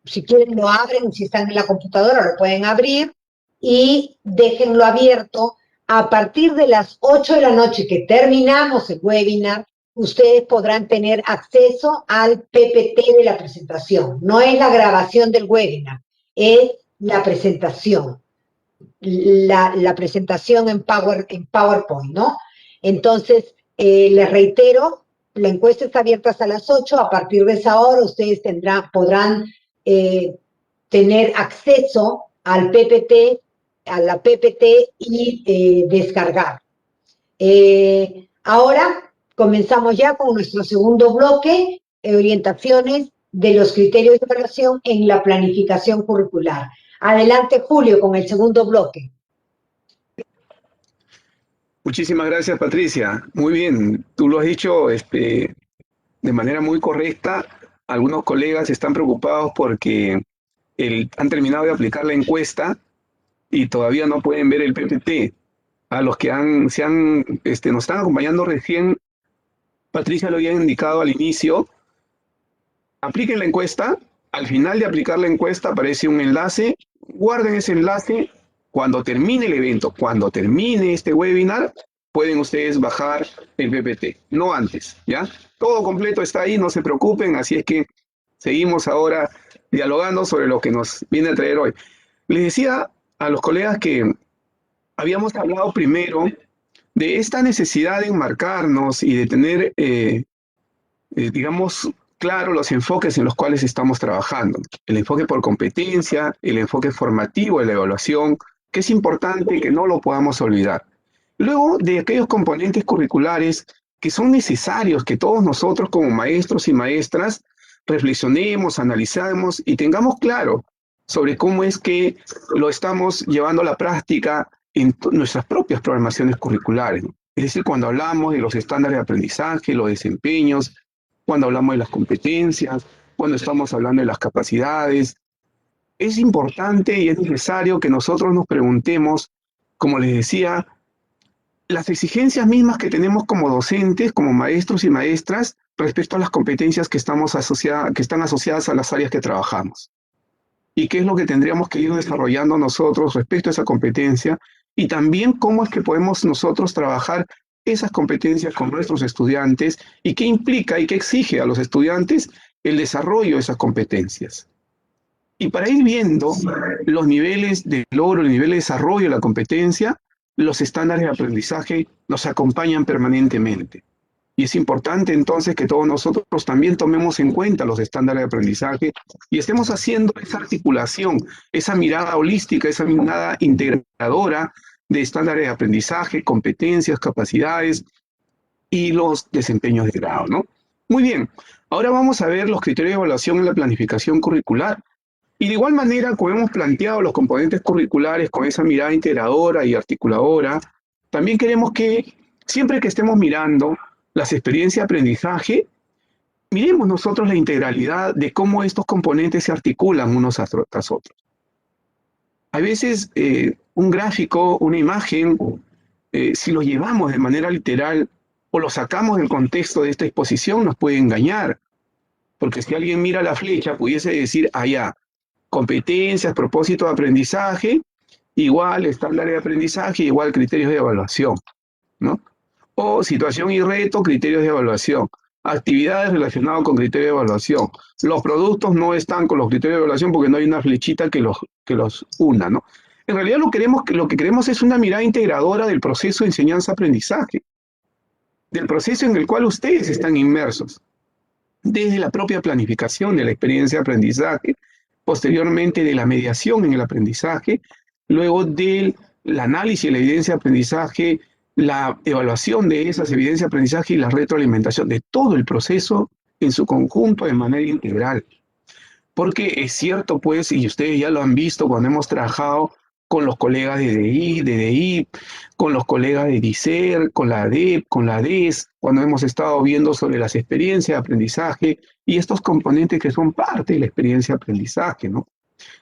Si quieren lo abren, si están en la computadora lo pueden abrir y déjenlo abierto. A partir de las 8 de la noche que terminamos el webinar, ustedes podrán tener acceso al PPT de la presentación. No es la grabación del webinar, es la presentación. La presentación en PowerPoint, ¿no? Entonces, les reitero, la encuesta está abierta hasta las 8. A partir de esa hora ustedes podrán tener acceso al PPT, a la PPT y descargar. Ahora comenzamos ya con nuestro segundo bloque, orientaciones de los criterios de evaluación en la planificación curricular. Adelante, Julio, con el segundo bloque. Muchísimas gracias, Patricia. Muy bien, tú lo has dicho de manera muy correcta. Algunos colegas están preocupados porque han terminado de aplicar la encuesta y todavía no pueden ver el PPT. A los que nos están acompañando recién, Patricia lo había indicado al inicio. Apliquen la encuesta. Al final de aplicar la encuesta aparece un enlace. Guarden ese enlace. Cuando termine el evento, cuando termine este webinar, pueden ustedes bajar el PPT, no antes, ¿ya? Todo completo está ahí, no se preocupen, así es que seguimos ahora dialogando sobre lo que nos viene a traer hoy. Les decía a los colegas que habíamos hablado primero de esta necesidad de enmarcarnos y de tener, digamos, claro los enfoques en los cuales estamos trabajando. El enfoque por competencia, el enfoque formativo de la evaluación, que es importante que no lo podamos olvidar. Luego de aquellos componentes curriculares que son necesarios que todos nosotros como maestros y maestras reflexionemos, analicemos y tengamos claro sobre cómo es que lo estamos llevando a la práctica en nuestras propias programaciones curriculares, ¿no? Es decir, cuando hablamos de los estándares de aprendizaje, los desempeños, cuando hablamos de las competencias, cuando estamos hablando de las capacidades, es importante y es necesario que nosotros nos preguntemos, como les decía, las exigencias mismas que tenemos como docentes, como maestros y maestras, respecto a las competencias que están asociadas a las áreas que trabajamos. Y qué es lo que tendríamos que ir desarrollando nosotros respecto a esa competencia, y también cómo es que podemos nosotros trabajar esas competencias con nuestros estudiantes, y qué implica y qué exige a los estudiantes el desarrollo de esas competencias. Y para ir viendo los niveles de logro, el nivel de desarrollo de la competencia, los estándares de aprendizaje nos acompañan permanentemente. Y es importante entonces que todos nosotros también tomemos en cuenta los estándares de aprendizaje y estemos haciendo esa articulación, esa mirada holística, esa mirada integradora de estándares de aprendizaje, competencias, capacidades y los desempeños de grado, ¿no? Muy bien, ahora vamos a ver los criterios de evaluación en la planificación curricular. Y de igual manera, como hemos planteado los componentes curriculares con esa mirada integradora y articuladora, también queremos que siempre que estemos mirando las experiencias de aprendizaje, miremos nosotros la integralidad de cómo estos componentes se articulan unos tras otros. A veces un gráfico, una imagen, si lo llevamos de manera literal o lo sacamos del contexto de esta exposición, nos puede engañar. Porque si alguien mira la flecha, pudiese decir, allá, competencias, propósito de aprendizaje, igual estándar de aprendizaje, igual criterios de evaluación, ¿no? O situación y reto, criterios de evaluación. Actividades relacionadas con criterios de evaluación. Los productos no están con los criterios de evaluación porque no hay una flechita que los una, ¿no? En realidad lo que queremos es una mirada integradora del proceso de enseñanza-aprendizaje, del proceso en el cual ustedes están inmersos, desde la propia planificación de la experiencia de aprendizaje, posteriormente de la mediación en el aprendizaje, luego del análisis de la evidencia de aprendizaje, la evaluación de esas evidencias de aprendizaje y la retroalimentación de todo el proceso en su conjunto de manera integral. Porque es cierto, pues, y ustedes ya lo han visto cuando hemos trabajado con los colegas de DI, con los colegas de DICER, con la DEP, con la DES, cuando hemos estado viendo sobre las experiencias de aprendizaje y estos componentes que son parte de la experiencia de aprendizaje, ¿no?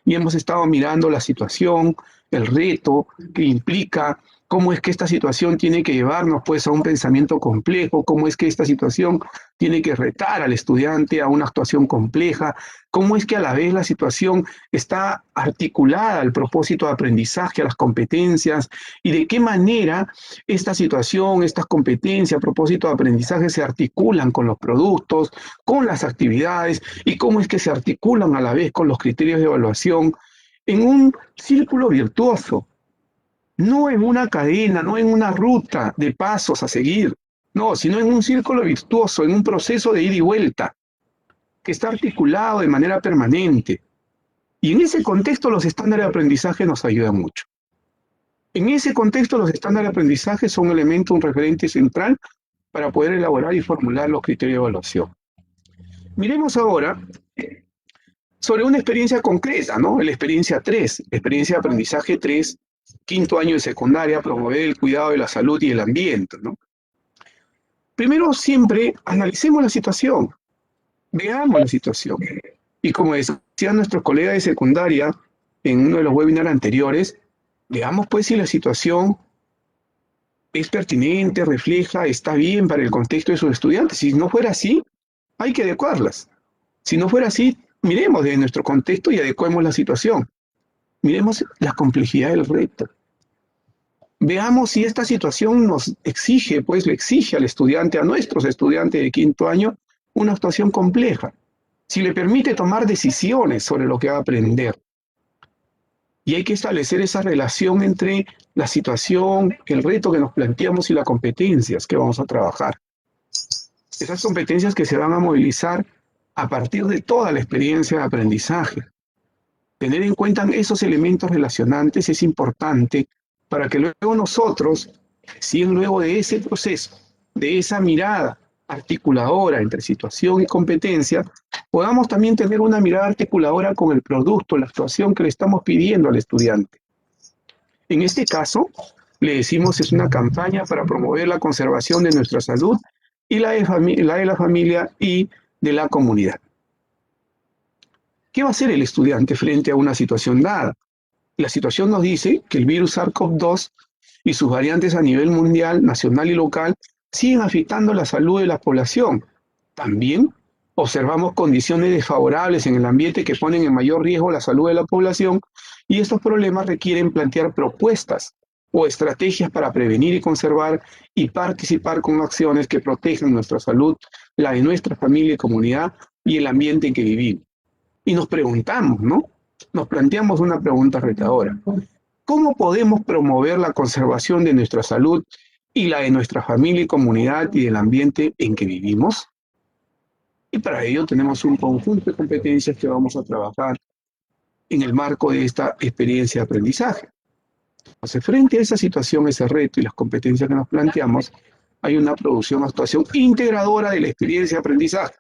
Y hemos estado mirando la situación, el reto que implica, cómo es que esta situación tiene que llevarnos pues a un pensamiento complejo, cómo es que esta situación tiene que retar al estudiante a una actuación compleja, cómo es que a la vez la situación está articulada al propósito de aprendizaje, a las competencias, y de qué manera esta situación, estas competencias, a propósito de aprendizaje se articulan con los productos, con las actividades, y cómo es que se articulan a la vez con los criterios de evaluación en un círculo virtuoso. No en una cadena, no en una ruta de pasos a seguir, no, sino en un círculo virtuoso, en un proceso de ida y vuelta, que está articulado de manera permanente. Y en ese contexto los estándares de aprendizaje nos ayudan mucho. En ese contexto los estándares de aprendizaje son un elemento, un referente central para poder elaborar y formular los criterios de evaluación. Miremos ahora sobre una experiencia concreta, ¿no? La experiencia 3, experiencia de aprendizaje 3, quinto año de secundaria, promover el cuidado de la salud y el ambiente, ¿no? Primero, siempre analicemos la situación, veamos la situación. Y como decían nuestros colegas de secundaria en uno de los webinars anteriores, veamos pues si la situación es pertinente, refleja, está bien para el contexto de sus estudiantes. Si no fuera así, hay que adecuarlas. Si no fuera así, miremos de nuestro contexto y adecuemos la situación. Miremos la complejidad del reto. Veamos si esta situación nos exige, pues le exige al estudiante, a nuestros estudiantes de quinto año, una actuación compleja. Si le permite tomar decisiones sobre lo que va a aprender. Y hay que establecer esa relación entre la situación, el reto que nos planteamos y las competencias que vamos a trabajar. Esas competencias que se van a movilizar a partir de toda la experiencia de aprendizaje. Tener en cuenta esos elementos relacionantes es importante para que luego nosotros, si luego de ese proceso, de esa mirada articuladora entre situación y competencia, podamos también tener una mirada articuladora con el producto, la actuación que le estamos pidiendo al estudiante. En este caso, le decimos es una campaña para promover la conservación de nuestra salud y la de la familia y de la comunidad. ¿Qué va a hacer el estudiante frente a una situación dada? La situación nos dice que el virus SARS-CoV-2 y sus variantes a nivel mundial, nacional y local siguen afectando la salud de la población. También observamos condiciones desfavorables en el ambiente que ponen en mayor riesgo la salud de la población y estos problemas requieren plantear propuestas o estrategias para prevenir y conservar y participar con acciones que protejan nuestra salud, la de nuestra familia y comunidad y el ambiente en que vivimos. Y nos preguntamos, ¿no? Nos planteamos una pregunta retadora. ¿Cómo podemos promover la conservación de nuestra salud y la de nuestra familia y comunidad y del ambiente en que vivimos? Y para ello tenemos un conjunto de competencias que vamos a trabajar en el marco de esta experiencia de aprendizaje. Entonces, frente a esa situación, ese reto y las competencias que nos planteamos, hay una actuación integradora de la experiencia de aprendizaje.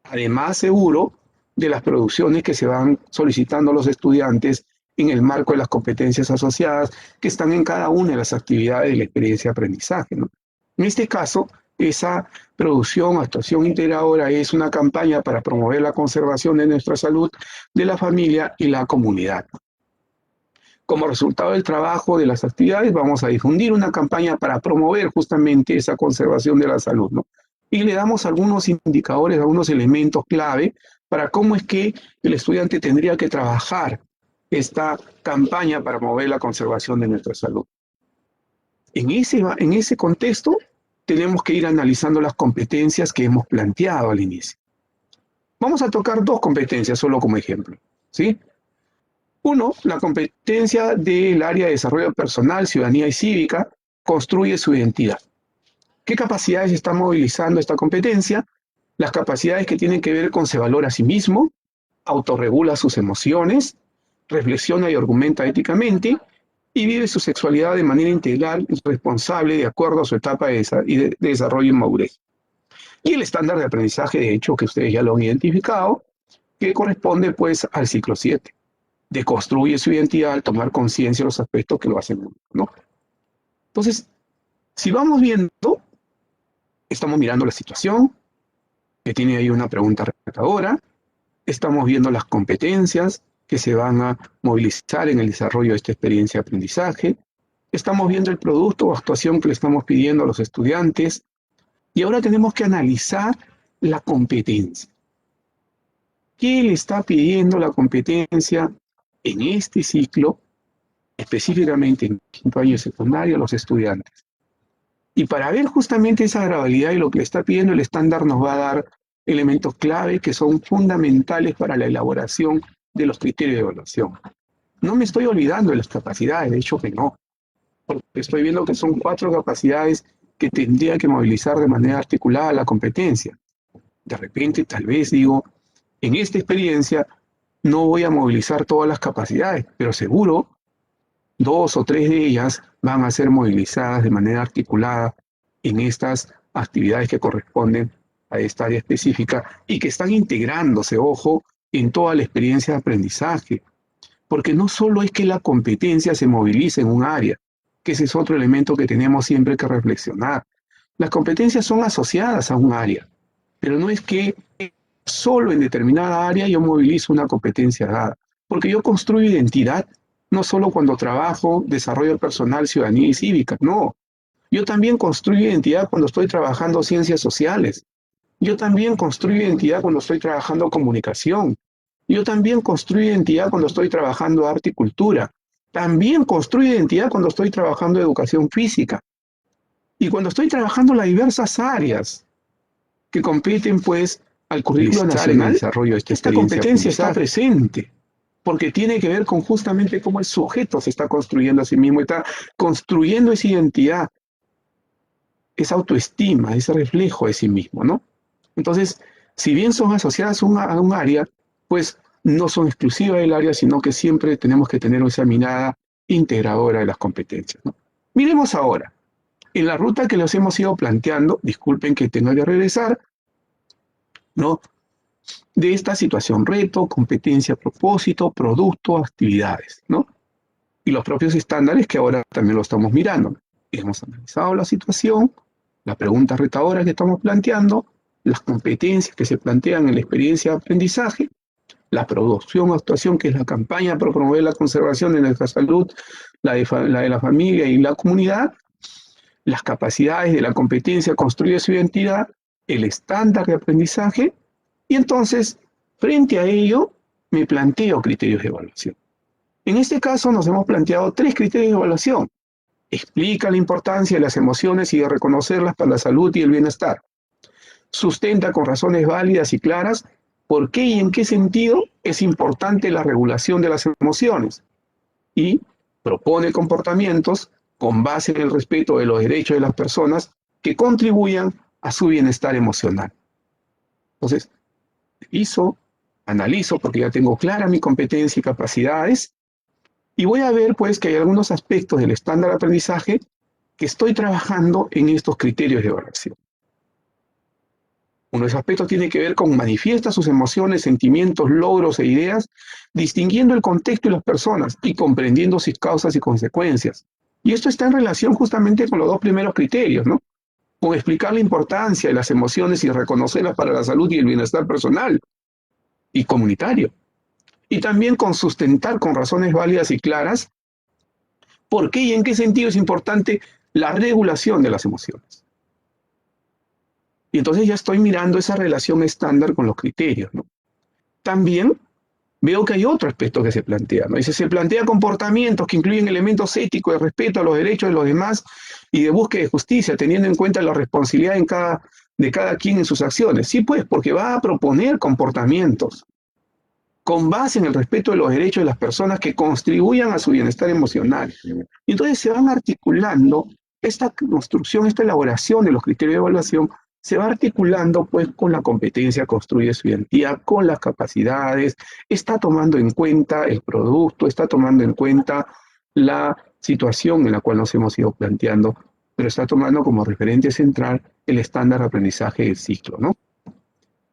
Además, seguro, de las producciones que se van solicitando a los estudiantes en el marco de las competencias asociadas que están en cada una de las actividades de la experiencia de aprendizaje, ¿no? En este caso, esa actuación integradora es una campaña para promover la conservación de nuestra salud, de la familia y la comunidad. Como resultado del trabajo de las actividades, vamos a difundir una campaña para promover justamente esa conservación de la salud, ¿no? Y le damos algunos indicadores, algunos elementos clave para cómo es que el estudiante tendría que trabajar esta campaña para promover la conservación de nuestra salud. En ese contexto, tenemos que ir analizando las competencias que hemos planteado al inicio. Vamos a tocar dos competencias solo como ejemplo, ¿sí? Uno, la competencia del área de desarrollo personal, ciudadanía y cívica, construye su identidad. ¿Qué capacidades está movilizando esta competencia? Las capacidades que tienen que ver con se valora a sí mismo, autorregula sus emociones, reflexiona y argumenta éticamente y vive su sexualidad de manera integral y responsable de acuerdo a su etapa de desarrollo y madurez. Y el estándar de aprendizaje, de hecho, que ustedes ya lo han identificado, que corresponde pues al ciclo 7. Deconstruye su identidad al tomar conciencia de los aspectos que lo hacen único, ¿no? Entonces, si vamos viendo, estamos mirando la situación, que tiene ahí una pregunta retadora, estamos viendo las competencias que se van a movilizar en el desarrollo de esta experiencia de aprendizaje, estamos viendo el producto o actuación que le estamos pidiendo a los estudiantes, y ahora tenemos que analizar la competencia. ¿Qué le está pidiendo la competencia en este ciclo, específicamente en quinto año de secundaria, a los estudiantes? Y para ver justamente esa gradualidad y lo que le está pidiendo el estándar nos va a dar elementos clave que son fundamentales para la elaboración de los criterios de evaluación. No me estoy olvidando de las capacidades, de hecho que no, porque estoy viendo que son 4 capacidades que tendría que movilizar de manera articulada la competencia. De repente, tal vez digo, en esta experiencia no voy a movilizar todas las capacidades, pero seguro 2 o 3 de ellas van a ser movilizadas de manera articulada en estas actividades que corresponden a esta área específica y que están integrándose, ojo, en toda la experiencia de aprendizaje. Porque no solo es que la competencia se movilice en un área, que ese es otro elemento que tenemos siempre que reflexionar. Las competencias son asociadas a un área, pero no es que solo en determinada área yo movilizo una competencia dada, porque yo construyo identidad, no solo cuando trabajo desarrollo personal, ciudadanía y cívica, no. Yo también construyo identidad cuando estoy trabajando ciencias sociales. Yo también construyo identidad cuando estoy trabajando comunicación. Yo también construyo identidad cuando estoy trabajando arte y cultura. También construyo identidad cuando estoy trabajando educación física. Y cuando estoy trabajando las diversas áreas que competen, pues, al currículo nacional, el desarrollo de esta competencia está presente, porque tiene que ver con justamente cómo el sujeto se está construyendo a sí mismo, está construyendo esa identidad, esa autoestima, ese reflejo de sí mismo, ¿no? Entonces, Si bien son asociadas a un área, pues no son exclusivas del área, sino que siempre tenemos que tener esa mirada integradora de las competencias, ¿no? Miremos ahora, en la ruta que les hemos ido planteando, disculpen que tenga que regresar, ¿no? De esta situación, reto, competencia, propósito, producto, actividades, ¿no? Y los propios estándares que ahora también lo estamos mirando. Hemos analizado la situación, la pregunta retadora que estamos planteando, las competencias que se plantean en la experiencia de aprendizaje, la producción o actuación, que es la campaña para promover la conservación de nuestra salud, la de la familia y la comunidad, las capacidades de la competencia construye su identidad, el estándar de aprendizaje, y entonces, frente a ello, me planteo criterios de evaluación. En este caso nos hemos planteado 3 criterios de evaluación. Explica la importancia de las emociones y de reconocerlas para la salud y el bienestar. Sustenta con razones válidas y claras por qué y en qué sentido es importante la regulación de las emociones. Y propone comportamientos con base en el respeto de los derechos de las personas que contribuyan a su bienestar emocional. Entonces, analizo porque ya tengo clara mi competencia y capacidades, y voy a ver pues que hay algunos aspectos del estándar de aprendizaje que estoy trabajando en estos criterios de evaluación. Uno de esos aspectos tiene que ver con manifiesta sus emociones, sentimientos, logros e ideas, distinguiendo el contexto y las personas y comprendiendo sus causas y consecuencias. Y esto está en relación justamente con los 2 primeros criterios, ¿no? Con explicar la importancia de las emociones y reconocerlas para la salud y el bienestar personal y comunitario. Y también con sustentar con razones válidas y claras por qué y en qué sentido es importante la regulación de las emociones. Y entonces ya estoy mirando esa relación estándar con los criterios, ¿no? También veo que hay otro aspecto que se plantea, ¿no? Se plantea comportamientos que incluyen elementos éticos de respeto a los derechos de los demás y de búsqueda de justicia, teniendo en cuenta la responsabilidad de cada quien en sus acciones. Sí, pues, porque va a proponer comportamientos con base en el respeto de los derechos de las personas que contribuyan a su bienestar emocional. Y entonces se van articulando esta construcción, esta elaboración de los criterios de evaluación, se va articulando pues con la competencia, construye su identidad, con las capacidades, está tomando en cuenta el producto, está tomando en cuenta la situación en la cual nos hemos ido planteando, pero está tomando como referente central el estándar de aprendizaje del ciclo, ¿no?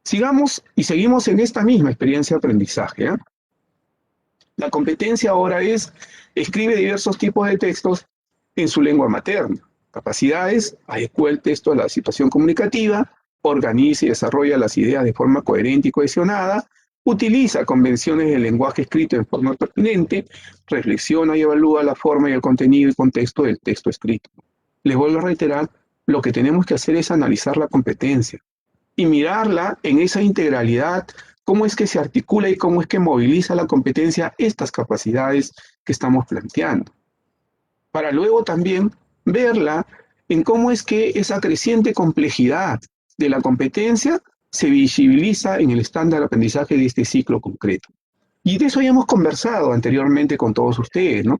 Sigamos y seguimos en esta misma experiencia de aprendizaje, ¿eh? La competencia ahora es, escribe diversos tipos de textos en su lengua materna. Capacidades, adecua el texto a la situación comunicativa, organiza y desarrolla las ideas de forma coherente y cohesionada, utiliza convenciones del lenguaje escrito en forma pertinente, reflexiona y evalúa la forma y el contenido y contexto del texto escrito. Les vuelvo a reiterar, lo que tenemos que hacer es analizar la competencia y mirarla en esa integralidad, cómo es que se articula y cómo es que moviliza la competencia estas capacidades que estamos planteando. Para luego también verla en cómo es que esa creciente complejidad de la competencia se visibiliza en el estándar de aprendizaje de este ciclo concreto. Y de eso ya hemos conversado anteriormente con todos ustedes, ¿no?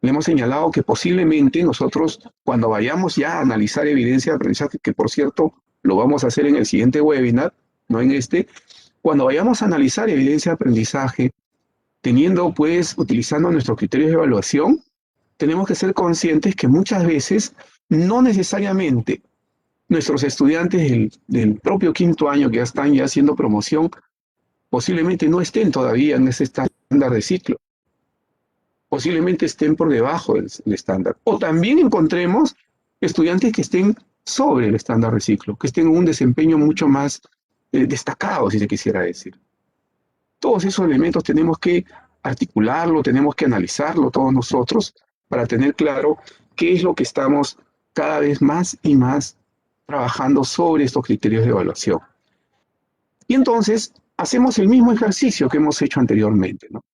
Le hemos señalado que posiblemente nosotros, cuando vayamos ya a analizar evidencia de aprendizaje, que por cierto lo vamos a hacer en el siguiente webinar, no en este, cuando vayamos a analizar evidencia de aprendizaje, teniendo pues, utilizando nuestros criterios de evaluación, tenemos que ser conscientes que muchas veces no necesariamente nuestros estudiantes del propio 5º año que ya están ya haciendo promoción, posiblemente no estén todavía en ese estándar de ciclo. Posiblemente estén por debajo del estándar. O también encontremos estudiantes que estén sobre el estándar de ciclo, que estén en un desempeño mucho más destacado, si se quisiera decir. Todos esos elementos tenemos que articularlo, tenemos que analizarlo todos nosotros para tener claro qué es lo que estamos cada vez más y más trabajando sobre estos criterios de evaluación. Y entonces hacemos el mismo ejercicio que hemos hecho anteriormente, ¿no?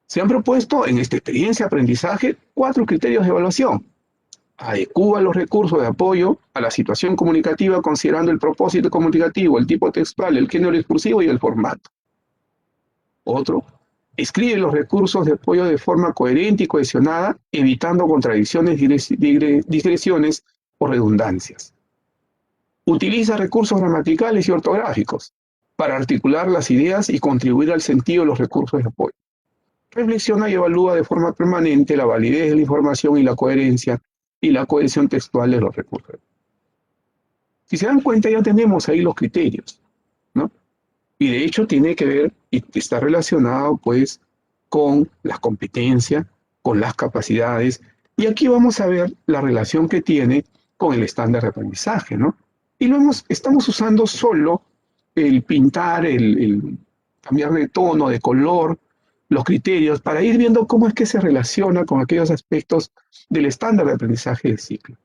Se han propuesto en esta experiencia de aprendizaje 4 criterios de evaluación. Adecúa los recursos de apoyo a la situación comunicativa considerando el propósito comunicativo, el tipo textual, el género discursivo y el formato. Otro, escribe los recursos de apoyo de forma coherente y cohesionada, evitando contradicciones, digresiones o redundancias. Utiliza recursos gramaticales y ortográficos para articular las ideas y contribuir al sentido de los recursos de apoyo. Reflexiona y evalúa de forma permanente la validez de la información y la coherencia y la cohesión textual de los recursos. Si se dan cuenta, ya tenemos ahí los criterios, ¿no? Y de hecho tiene que ver y está relacionado pues con las competencias, con las capacidades, y aquí vamos a ver la relación que tiene con el estándar de aprendizaje, ¿no? Y estamos usando solo el pintar, el cambiar de tono, de color, los criterios, para ir viendo cómo es que se relaciona con aquellos aspectos del estándar de aprendizaje del ciclo.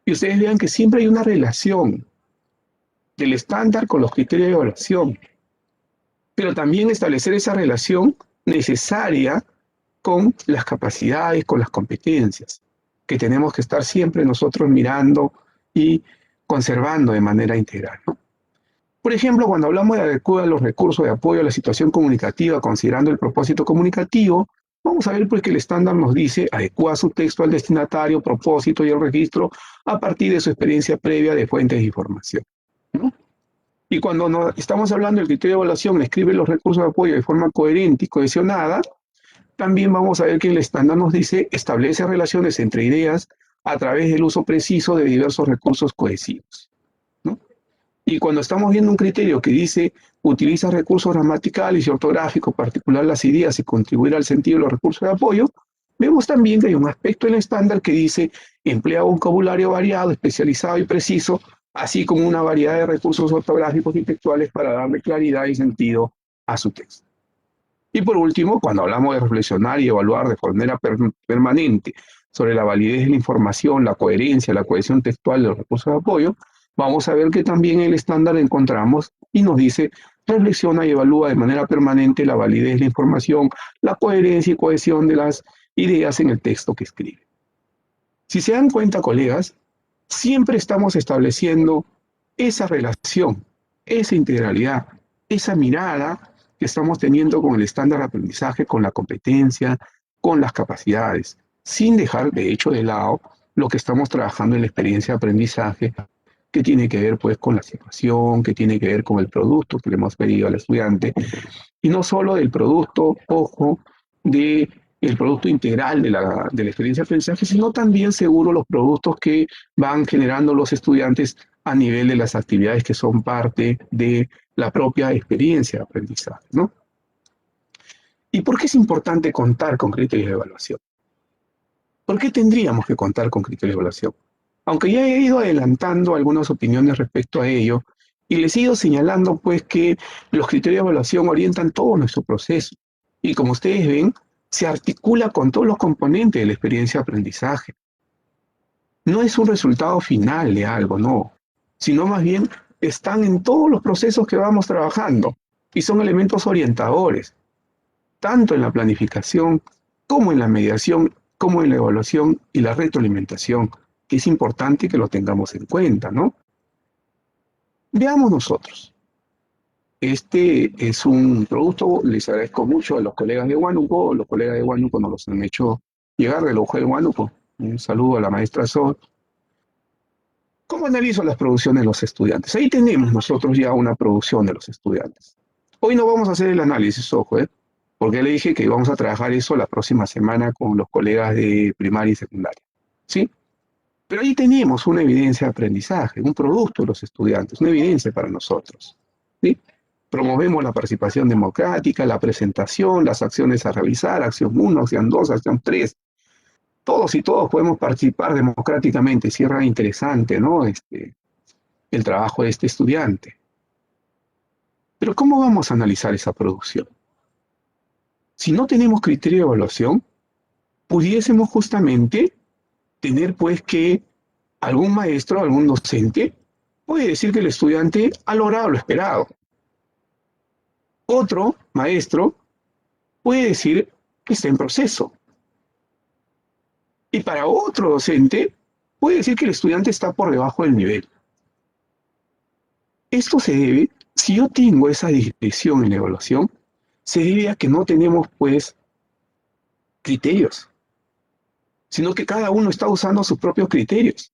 Y ustedes vean que siempre hay una relación del estándar con los criterios de evaluación, pero también establecer esa relación necesaria con las capacidades, con las competencias, que tenemos que estar siempre nosotros mirando y conservando de manera integral, ¿no? Por ejemplo, cuando hablamos de adecuar los recursos de apoyo a la situación comunicativa, considerando el propósito comunicativo, vamos a ver pues que el estándar nos dice adecua su texto al destinatario, propósito y el registro a partir de su experiencia previa de fuentes de información, ¿no? Y cuando estamos hablando del criterio de evaluación, escribe los recursos de apoyo de forma coherente y cohesionada, también vamos a ver que el estándar nos dice establece relaciones entre ideas a través del uso preciso de diversos recursos cohesivos, ¿no? Y cuando estamos viendo un criterio que dice utiliza recursos gramaticales y ortográficos para articular las ideas y contribuir al sentido de los recursos de apoyo, vemos también que hay un aspecto en el estándar que dice emplea vocabulario variado, especializado y preciso, así como una variedad de recursos ortográficos y textuales para darle claridad y sentido a su texto. Y por último, cuando hablamos de reflexionar y evaluar de manera permanente sobre la validez de la información, la coherencia, la cohesión textual de los recursos de apoyo, vamos a ver que también el estándar encontramos y nos dice reflexiona y evalúa de manera permanente la validez de la información, la coherencia y cohesión de las ideas en el texto que escribe. Si se dan cuenta, colegas, siempre estamos estableciendo esa relación, esa integralidad, esa mirada que estamos teniendo con el estándar de aprendizaje, con la competencia, con las capacidades, sin dejar de hecho de lado lo que estamos trabajando en la experiencia de aprendizaje, que tiene que ver pues con la situación, que tiene que ver con el producto que le hemos pedido al estudiante, y no solo del producto, ojo, del producto integral de la experiencia de aprendizaje, sino también seguro los productos que van generando los estudiantes a nivel de las actividades que son parte de la propia experiencia de aprendizaje, ¿no? ¿Y por qué es importante contar con criterios de evaluación? ¿Por qué tendríamos que contar con criterios de evaluación? Aunque ya he ido adelantando algunas opiniones respecto a ello, y les he ido señalando pues que los criterios de evaluación orientan todo nuestro proceso. Y como ustedes ven, se articula con todos los componentes de la experiencia de aprendizaje. No es un resultado final de algo, no, sino más bien están en todos los procesos que vamos trabajando y son elementos orientadores, tanto en la planificación como en la mediación, como en la evaluación y la retroalimentación, que es importante que lo tengamos en cuenta, ¿no? Veamos nosotros. Este es un producto, les agradezco mucho a los colegas de Huánuco, los colegas de Huánuco nos los han hecho llegar del ojo de Huánuco. Un saludo a la maestra Sol. ¿Cómo analizo las producciones de los estudiantes? Ahí tenemos nosotros ya una producción de los estudiantes. Hoy no vamos a hacer el análisis, ojo, porque le dije que íbamos a trabajar eso la próxima semana con los colegas de primaria y secundaria, ¿sí? Pero ahí tenemos una evidencia de aprendizaje, un producto de los estudiantes, una evidencia para nosotros, ¿sí? Promovemos la participación democrática, la presentación, las acciones a realizar, acción 1, acción 2, acción 3. Todos y todos podemos participar democráticamente. Cierra interesante, ¿no? El trabajo de este estudiante. Pero ¿cómo vamos a analizar esa producción? Si no tenemos criterio de evaluación, pudiésemos justamente tener pues que algún maestro, algún docente, puede decir que el estudiante ha logrado lo esperado. Otro maestro puede decir que está en proceso. Y para otro docente puede decir que el estudiante está por debajo del nivel. Esto se debe, si yo tengo esa discreción en la evaluación, se debe a que no tenemos pues criterios, sino que cada uno está usando sus propios criterios.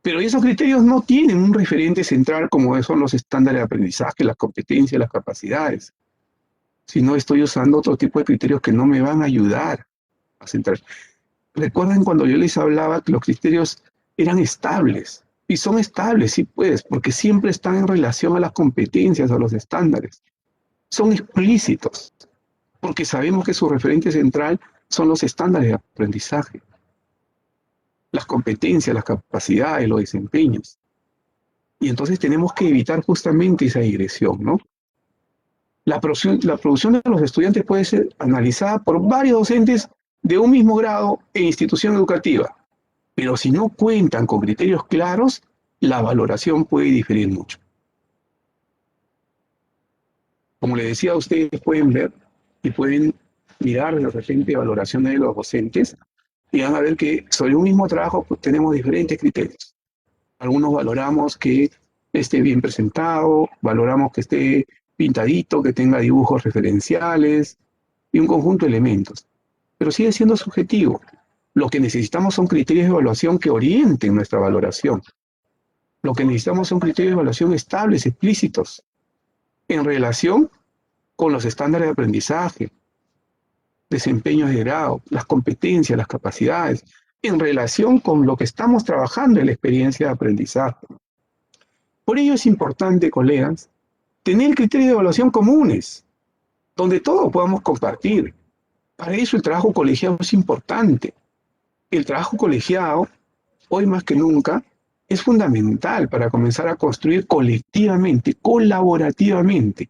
Pero esos criterios no tienen un referente central como son los estándares de aprendizaje, las competencias, las capacidades, sino estoy usando otro tipo de criterios que no me van a ayudar a centrar. Recuerden cuando yo les hablaba que los criterios eran estables, y son estables, sí pues, porque siempre están en relación a las competencias, a los estándares. Son explícitos, porque sabemos que su referente central son los estándares de aprendizaje, las competencias, las capacidades, los desempeños. Y entonces tenemos que evitar justamente esa digresión, ¿no? La producción de los estudiantes puede ser analizada por varios docentes de un mismo grado e institución educativa, pero si no cuentan con criterios claros, la valoración puede diferir mucho. Como les decía, ustedes pueden ver y pueden mirar de repente valoraciones de los docentes y van a ver que sobre un mismo trabajo pues, tenemos diferentes criterios. Algunos valoramos que esté bien presentado, valoramos que esté pintadito, que tenga dibujos referenciales y un conjunto de elementos. Pero sigue siendo subjetivo. Lo que necesitamos son criterios de evaluación que orienten nuestra valoración. Lo que necesitamos son criterios de evaluación estables, explícitos, en relación con los estándares de aprendizaje, desempeños de grado, las competencias, las capacidades, en relación con lo que estamos trabajando en la experiencia de aprendizaje. Por ello es importante, colegas, tener criterios de evaluación comunes, donde todos podamos compartir. Para eso el trabajo colegiado es importante. El trabajo colegiado, hoy más que nunca, es fundamental para comenzar a construir colectivamente, colaborativamente,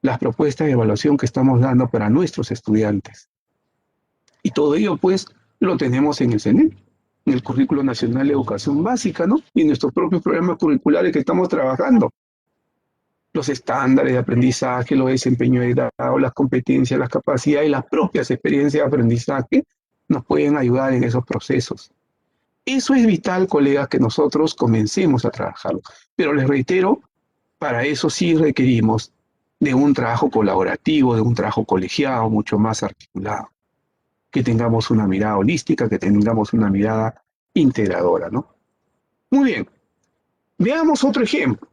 las propuestas de evaluación que estamos dando para nuestros estudiantes. Y todo ello, pues, lo tenemos en el CNE, en el Currículo Nacional de Educación Básica, ¿no? Y en nuestros propios programas curriculares que estamos trabajando. Los estándares de aprendizaje, los desempeños de grado, las competencias, las capacidades y las propias experiencias de aprendizaje nos pueden ayudar en esos procesos. Eso es vital, colegas, que nosotros comencemos a trabajarlo. Pero les reitero, para eso sí requerimos de un trabajo colaborativo, de un trabajo colegiado, mucho más articulado. Que tengamos una mirada holística, que tengamos una mirada integradora, ¿no? Muy bien. Veamos otro ejemplo.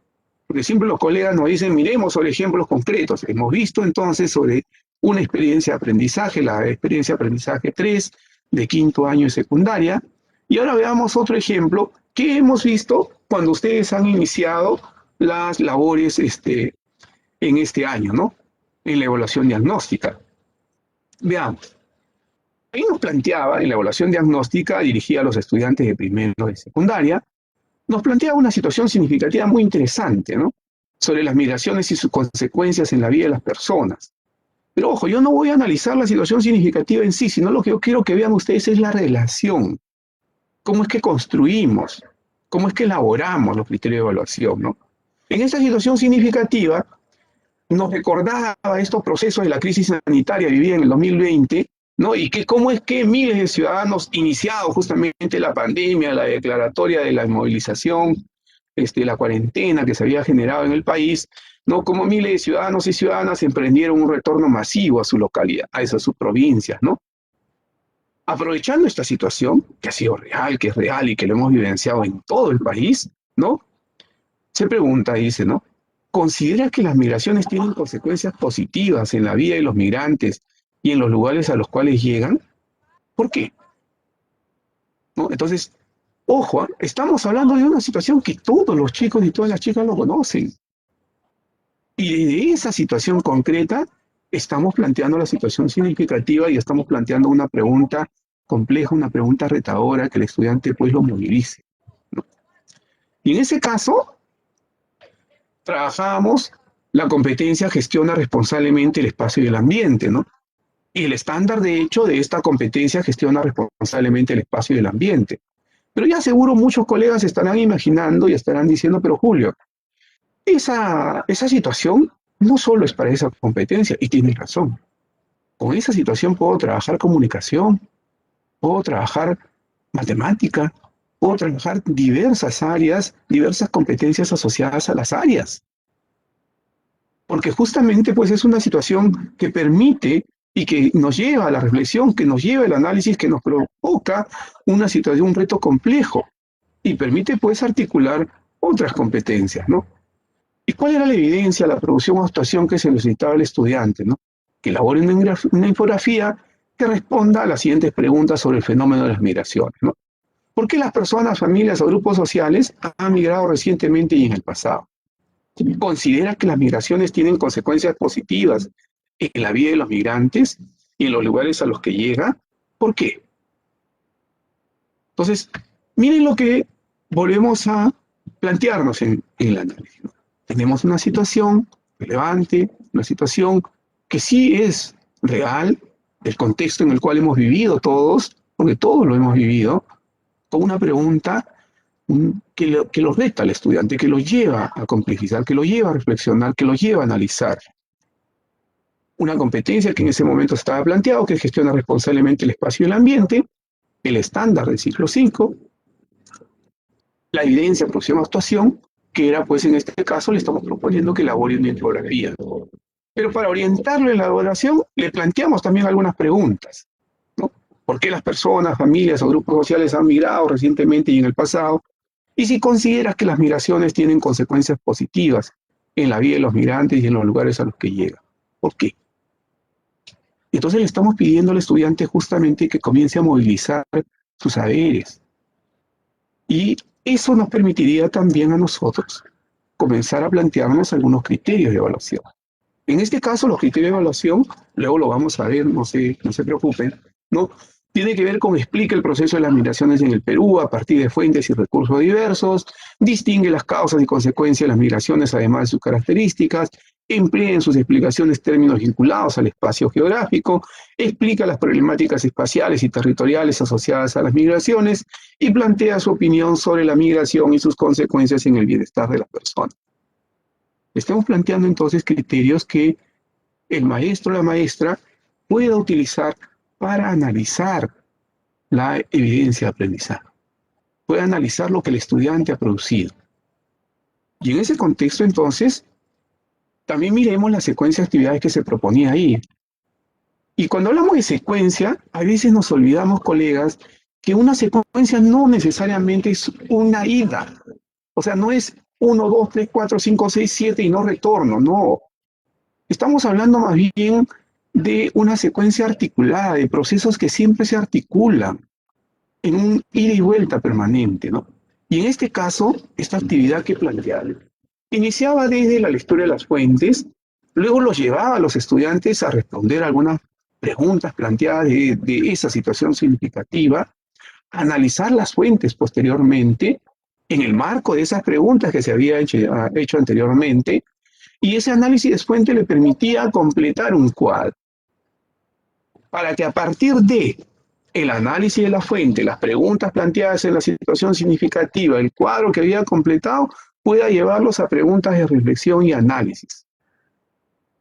Porque siempre los colegas nos dicen, miremos sobre ejemplos concretos. Hemos visto entonces sobre una experiencia de aprendizaje, la experiencia de aprendizaje 3 de quinto año de secundaria. Y ahora veamos otro ejemplo que hemos visto cuando ustedes han iniciado las labores en este año, ¿no? En la evaluación diagnóstica. Veamos. Ahí nos planteaba, en la evaluación diagnóstica dirigida a los estudiantes de primero de secundaria, nos planteaba una situación significativa muy interesante, ¿no? Sobre las migraciones y sus consecuencias en la vida de las personas. Pero ojo, yo no voy a analizar la situación significativa en sí, sino lo que yo quiero que vean ustedes es la relación. Cómo es que construimos, cómo es que elaboramos los criterios de evaluación, ¿no? En esta situación significativa, nos recordaba estos procesos de la crisis sanitaria vivida en el 2020, ¿no? Y que cómo es que miles de ciudadanos, iniciado justamente la pandemia, la declaratoria de la inmovilización, la cuarentena que se había generado en el país, ¿no? Como miles de ciudadanos y ciudadanas emprendieron un retorno masivo a su localidad, a esas sus provincias, ¿no? Aprovechando esta situación, que ha sido real, que es real y que lo hemos vivenciado en todo el país, ¿no? Se pregunta, dice, ¿no? ¿Considera que las migraciones tienen consecuencias positivas en la vida de los migrantes y en los lugares a los cuales llegan? ¿Por qué? ¿No? Entonces, ojo, estamos hablando de una situación que todos los chicos y todas las chicas lo conocen. Y de esa situación concreta estamos planteando la situación significativa y estamos planteando una pregunta compleja, una pregunta retadora que el estudiante pues lo movilice, ¿no? Y en ese caso, trabajábamos la competencia gestiona responsablemente el espacio y el ambiente, ¿no? Y el estándar, de hecho, de esta competencia gestiona responsablemente el espacio y el ambiente. Pero ya seguro muchos colegas estarán imaginando y estarán diciendo, pero Julio, esa situación no solo es para esa competencia, y tienes razón. Con esa situación puedo trabajar comunicación, puedo trabajar matemática, puedo trabajar diversas áreas, diversas competencias asociadas a las áreas. Porque justamente pues es una situación que permite y que nos lleva a la reflexión, que nos lleva al análisis, que nos provoca una situación, un reto complejo. y permite pues articular otras competencias, ¿no? ¿Y cuál era la evidencia, la producción o actuación que se necesitaba al estudiante, ¿no? Que elabore una infografía que responda a las siguientes preguntas sobre el fenómeno de las migraciones, ¿no? ¿Por qué las personas, familias o grupos sociales han migrado recientemente y en el pasado? ¿Considera que las migraciones tienen consecuencias positivas en la vida de los migrantes y en los lugares a los que llega? ¿Por qué? Entonces, miren lo que volvemos a plantearnos en el análisis, ¿no? Tenemos una situación relevante, una situación que sí es real, del contexto en el cual hemos vivido todos, porque todos lo hemos vivido, con una pregunta que lo reta al estudiante, que lo lleva a complejizar, que lo lleva a reflexionar, que lo lleva a analizar. Una competencia que en ese momento estaba planteado, que gestiona responsablemente el espacio y el ambiente, el estándar del ciclo 5, la evidencia, producción, actuación, que era, pues en este caso, le estamos proponiendo que elabore una infografía. Pero para orientarlo en la elaboración, le planteamos también algunas preguntas, ¿no? ¿Por qué las personas, familias o grupos sociales han migrado recientemente y en el pasado? Y si consideras que las migraciones tienen consecuencias positivas en la vida de los migrantes y en los lugares a los que llegan. ¿Por qué? Entonces le estamos pidiendo al estudiante justamente que comience a movilizar sus saberes. Y eso nos permitiría también a nosotros comenzar a plantearnos algunos criterios de evaluación. En este caso, los criterios de evaluación, luego lo vamos a ver, no se preocupen, ¿no? Tiene que ver con explica el proceso de las migraciones en el Perú a partir de fuentes y recursos diversos, distingue las causas y consecuencias de las migraciones además de sus características, emplea en sus explicaciones términos vinculados al espacio geográfico, explica las problemáticas espaciales y territoriales asociadas a las migraciones y plantea su opinión sobre la migración y sus consecuencias en el bienestar de las personas. Estamos planteando entonces criterios que el maestro o la maestra pueda utilizar para analizar la evidencia de aprendizaje, puede analizar lo que el estudiante ha producido. Y en ese contexto, entonces, también miremos la secuencia de actividades que se proponía ahí. Y cuando hablamos de secuencia, a veces nos olvidamos, colegas, que una secuencia no necesariamente es una ida. O sea, no es 1, 2, 3, 4, 5, 6, 7 y no retorno, no. Estamos hablando más bien de una secuencia articulada, de procesos que siempre se articulan en un ida y vuelta permanente, ¿no? Y en este caso, esta actividad que planteaba iniciaba desde la lectura de las fuentes, luego los llevaba a los estudiantes a responder algunas preguntas planteadas de esa situación significativa, a analizar las fuentes posteriormente, en el marco de esas preguntas que se había hecho anteriormente, y ese análisis de fuente le permitía completar un cuadro, para que a partir de el análisis de la fuente, las preguntas planteadas en la situación significativa, el cuadro que había completado, pueda llevarlos a preguntas de reflexión y análisis.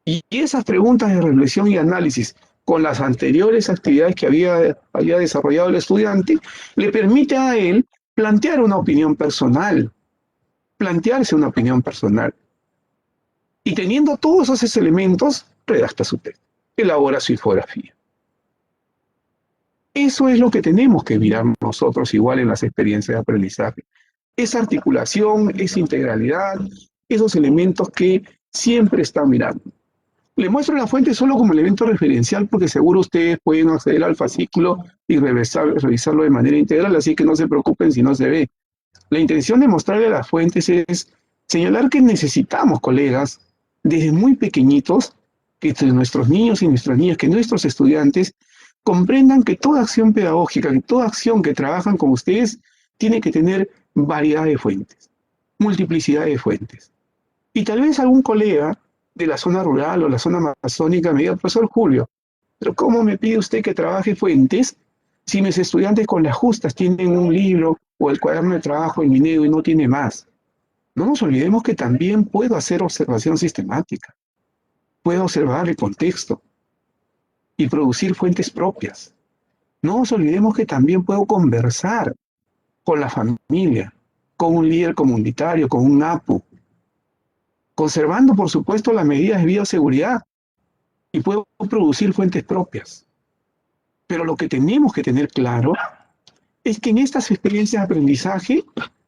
Y esas preguntas de reflexión y análisis, con las anteriores actividades que había desarrollado el estudiante, le permite a él plantear una opinión personal, plantearse una opinión personal. Y teniendo todos esos elementos, redacta su texto, elabora su infografía. Eso es lo que tenemos que mirar nosotros igual en las experiencias de aprendizaje. Esa articulación, esa integralidad, esos elementos que siempre están mirando. Le muestro la fuente solo como elemento referencial porque seguro ustedes pueden acceder al fascículo y revisarlo de manera integral, así que no se preocupen si no se ve. La intención de mostrarle las fuentes es señalar que necesitamos, colegas, desde muy pequeñitos, que nuestros niños y nuestras niñas, que nuestros estudiantes comprendan que toda acción pedagógica, que toda acción que trabajan con ustedes, tiene que tener variedad de fuentes, multiplicidad de fuentes. Y tal vez algún colega de la zona rural o la zona amazónica me diga, profesor Julio, pero ¿cómo me pide usted que trabaje fuentes si mis estudiantes con las justas tienen un libro o el cuaderno de trabajo en Minedo y no tiene más? No nos olvidemos que también puedo hacer observación sistemática, puedo observar el contexto y producir fuentes propias. No nos olvidemos que también puedo conversar con la familia, con un líder comunitario, con un APU, conservando, por supuesto, las medidas de bioseguridad, y puedo producir fuentes propias. Pero lo que tenemos que tener claro es que en estas experiencias de aprendizaje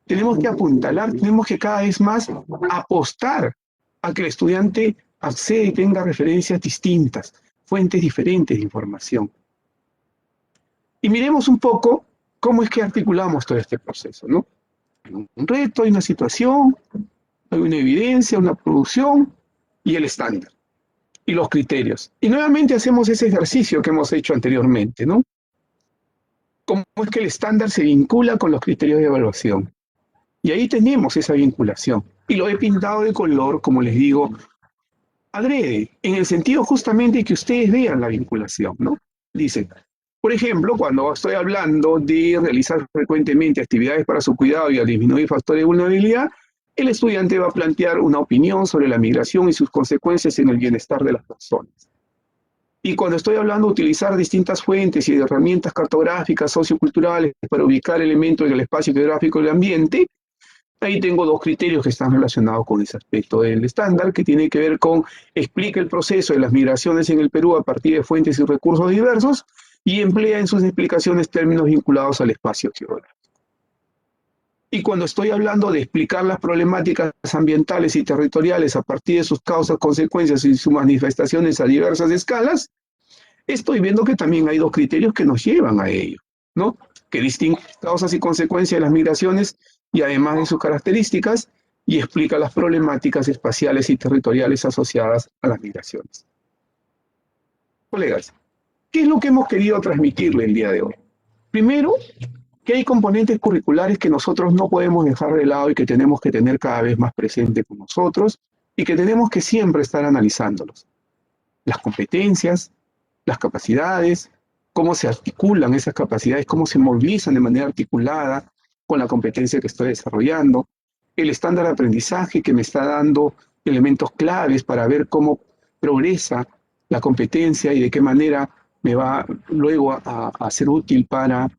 tenemos que apuntalar, tenemos que cada vez más apostar a que el estudiante acceda y tenga referencias distintas, fuentes diferentes de información. Y miremos un poco cómo es que articulamos todo este proceso, ¿no? Hay un reto, hay una situación, hay una evidencia, una producción y el estándar y los criterios. Y nuevamente hacemos ese ejercicio que hemos hecho anteriormente, ¿no? Cómo es que el estándar se vincula con los criterios de evaluación. Y ahí tenemos esa vinculación. Y lo he pintado de color, como les digo, adrede, en el sentido justamente que ustedes vean la vinculación, ¿no? Dice, por ejemplo, cuando estoy hablando de realizar frecuentemente actividades para su cuidado y a disminuir factores de vulnerabilidad, el estudiante va a plantear una opinión sobre la migración y sus consecuencias en el bienestar de las personas. Y cuando estoy hablando de utilizar distintas fuentes y herramientas cartográficas, socioculturales, para ubicar elementos en el espacio geográfico del ambiente, ahí tengo dos criterios que están relacionados con ese aspecto del estándar, que tiene que ver con explica el proceso de las migraciones en el Perú a partir de fuentes y recursos diversos y emplea en sus explicaciones términos vinculados al espacio geográfico. Y cuando estoy hablando de explicar las problemáticas ambientales y territoriales a partir de sus causas, consecuencias y sus manifestaciones a diversas escalas, estoy viendo que también hay dos criterios que nos llevan a ello, ¿no? Que distinguen causas y consecuencias de las migraciones y además de sus características, y explica las problemáticas espaciales y territoriales asociadas a las migraciones. Colegas, ¿qué es lo que hemos querido transmitirle el día de hoy? Primero, que hay componentes curriculares que nosotros no podemos dejar de lado y que tenemos que tener cada vez más presente con nosotros y que tenemos que siempre estar analizándolos. Las competencias, las capacidades, cómo se articulan esas capacidades, cómo se movilizan de manera articulada con la competencia que estoy desarrollando, el estándar de aprendizaje que me está dando elementos claves para ver cómo progresa la competencia y de qué manera me va luego a ser útil para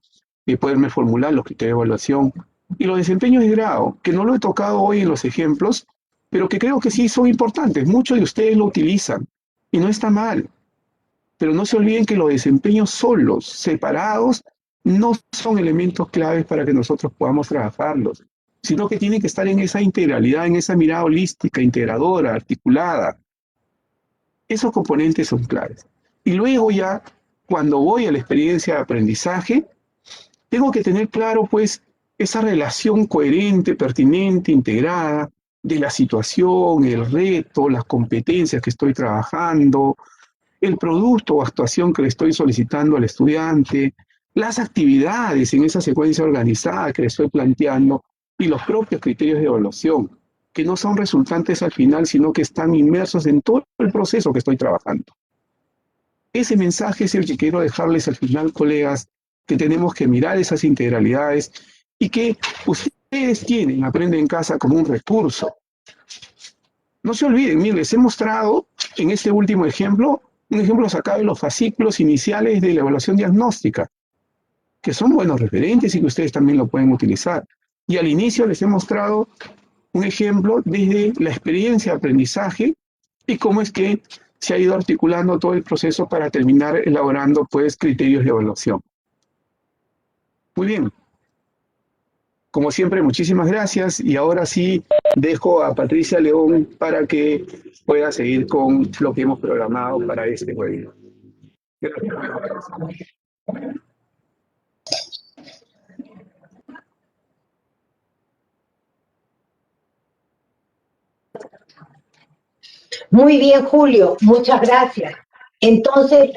poderme formular los criterios de evaluación, y los desempeños de grado, que no lo he tocado hoy en los ejemplos, pero que creo que sí son importantes. Muchos de ustedes lo utilizan y no está mal. Pero no se olviden que los desempeños solos, separados, no son elementos claves para que nosotros podamos trabajarlos, sino que tienen que estar en esa integralidad, en esa mirada holística, integradora, articulada. Esos componentes son claves. Y luego ya, cuando voy a la experiencia de aprendizaje, tengo que tener claro, pues, esa relación coherente, pertinente, integrada de la situación, el reto, las competencias que estoy trabajando, el producto o actuación que le estoy solicitando al estudiante, las actividades en esa secuencia organizada que le estoy planteando y los propios criterios de evaluación, que no son resultantes al final, sino que están inmersos en todo el proceso que estoy trabajando. Ese mensaje es el que quiero dejarles al final, colegas, que tenemos que mirar esas integralidades y que ustedes tienen, aprenden en casa como un recurso. No se olviden, miren, les he mostrado en este último ejemplo, un ejemplo sacado de los fascículos iniciales de la evaluación diagnóstica, que son buenos referentes y que ustedes también lo pueden utilizar. Y al inicio les he mostrado un ejemplo desde la experiencia de aprendizaje y cómo es que se ha ido articulando todo el proceso para terminar elaborando, pues, criterios de evaluación. Muy bien. Como siempre, muchísimas gracias. Y ahora sí, dejo a Patricia León para que pueda seguir con lo que hemos programado para este webinar. Gracias. Muy bien, Julio, muchas gracias. Entonces,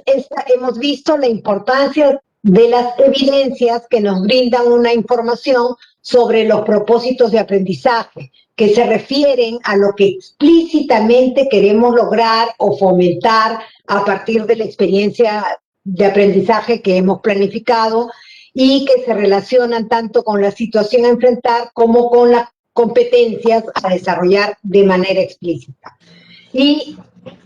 hemos visto la importancia de las evidencias que nos brindan una información sobre los propósitos de aprendizaje, que se refieren a lo que explícitamente queremos lograr o fomentar a partir de la experiencia de aprendizaje que hemos planificado y que se relacionan tanto con la situación a enfrentar como con las competencias a desarrollar de manera explícita. Y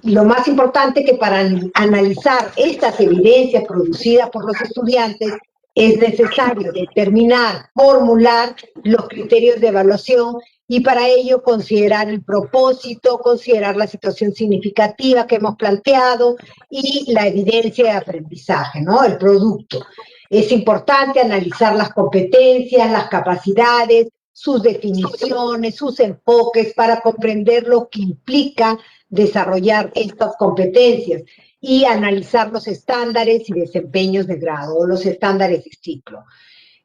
lo más importante que para analizar estas evidencias producidas por los estudiantes es necesario determinar, formular los criterios de evaluación y para ello considerar el propósito, considerar la situación significativa que hemos planteado y la evidencia de aprendizaje, ¿no? El producto. Es importante analizar las competencias, las capacidades, sus definiciones, sus enfoques para comprender lo que implica desarrollar estas competencias y analizar los estándares y desempeños de grado o los estándares de ciclo.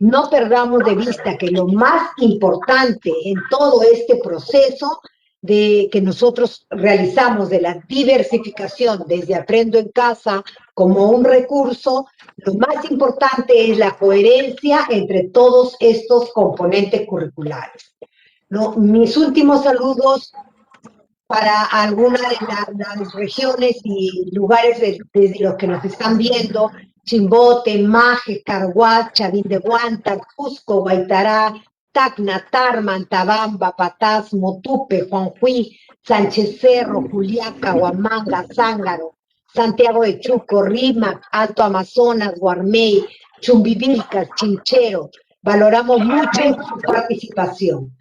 No perdamos de vista que lo más importante en todo este proceso que nosotros realizamos de la diversificación desde Aprendo en Casa como un recurso, lo más importante es la coherencia entre todos estos componentes curriculares, ¿no? Mis últimos saludos para algunas de las regiones y lugares desde los que nos están viendo: Chimbote, Maje, Carhuaz, Chavín de Huántar, Cusco, Guaitará, Tacna, Tarma, Antabamba, Patás, Motupe, Juanjuí, Sánchez Cerro, Juliaca, Huamanga, Zángaro, Santiago de Chuco, Rímac, Alto Amazonas, Guarmey, Chumbivilcas, Chinchero. Valoramos mucho su participación.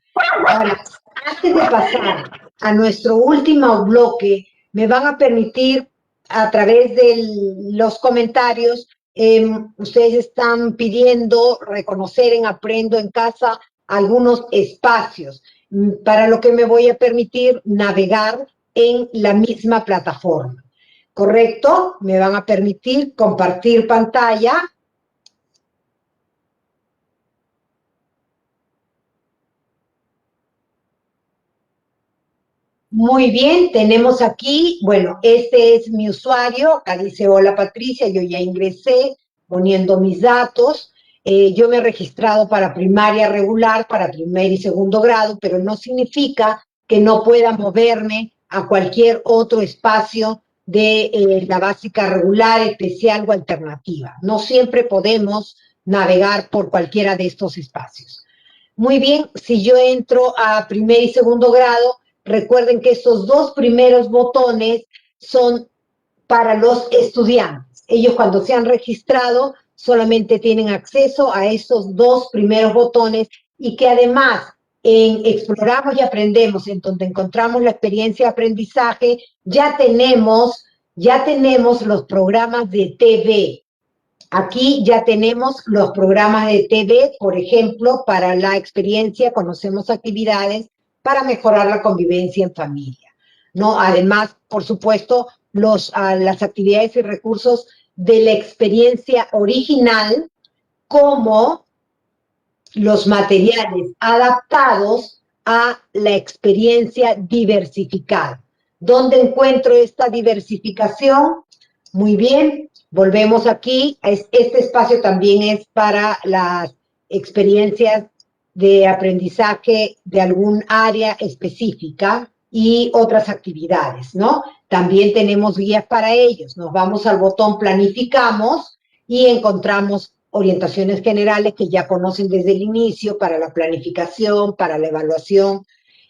Ahora, antes de pasar a nuestro último bloque, me van a permitir, a través de los comentarios, ustedes están pidiendo reconocer en Aprendo en Casa algunos espacios, para lo que me voy a permitir navegar en la misma plataforma. ¿Correcto? Me van a permitir compartir pantalla. Muy bien, tenemos aquí, bueno, este es mi usuario, acá dice hola Patricia, yo ya ingresé poniendo mis datos. Yo me he registrado para primaria regular, para primer y segundo grado, pero no significa que no pueda moverme a cualquier otro espacio de la básica regular, especial o alternativa. No siempre podemos navegar por cualquiera de estos espacios. Muy bien, si yo entro a primer y segundo grado, recuerden que estos dos primeros botones son para los estudiantes. Ellos, cuando se han registrado, solamente tienen acceso a estos dos primeros botones, y que además en Exploramos y Aprendemos, en donde encontramos la experiencia de aprendizaje, ya tenemos los programas de TV. Aquí ya tenemos los programas de TV, por ejemplo, para la experiencia Conocemos Actividades para mejorar la convivencia en familia, ¿no? Además, por supuesto, las actividades y recursos de la experiencia original, como los materiales adaptados a la experiencia diversificada. ¿Dónde encuentro esta diversificación? Muy bien, volvemos aquí. Este espacio también es para las experiencias de aprendizaje de algún área específica y otras actividades, ¿no? También tenemos guías para ellos. Nos vamos al botón Planificamos y encontramos orientaciones generales que ya conocen desde el inicio para la planificación, para la evaluación,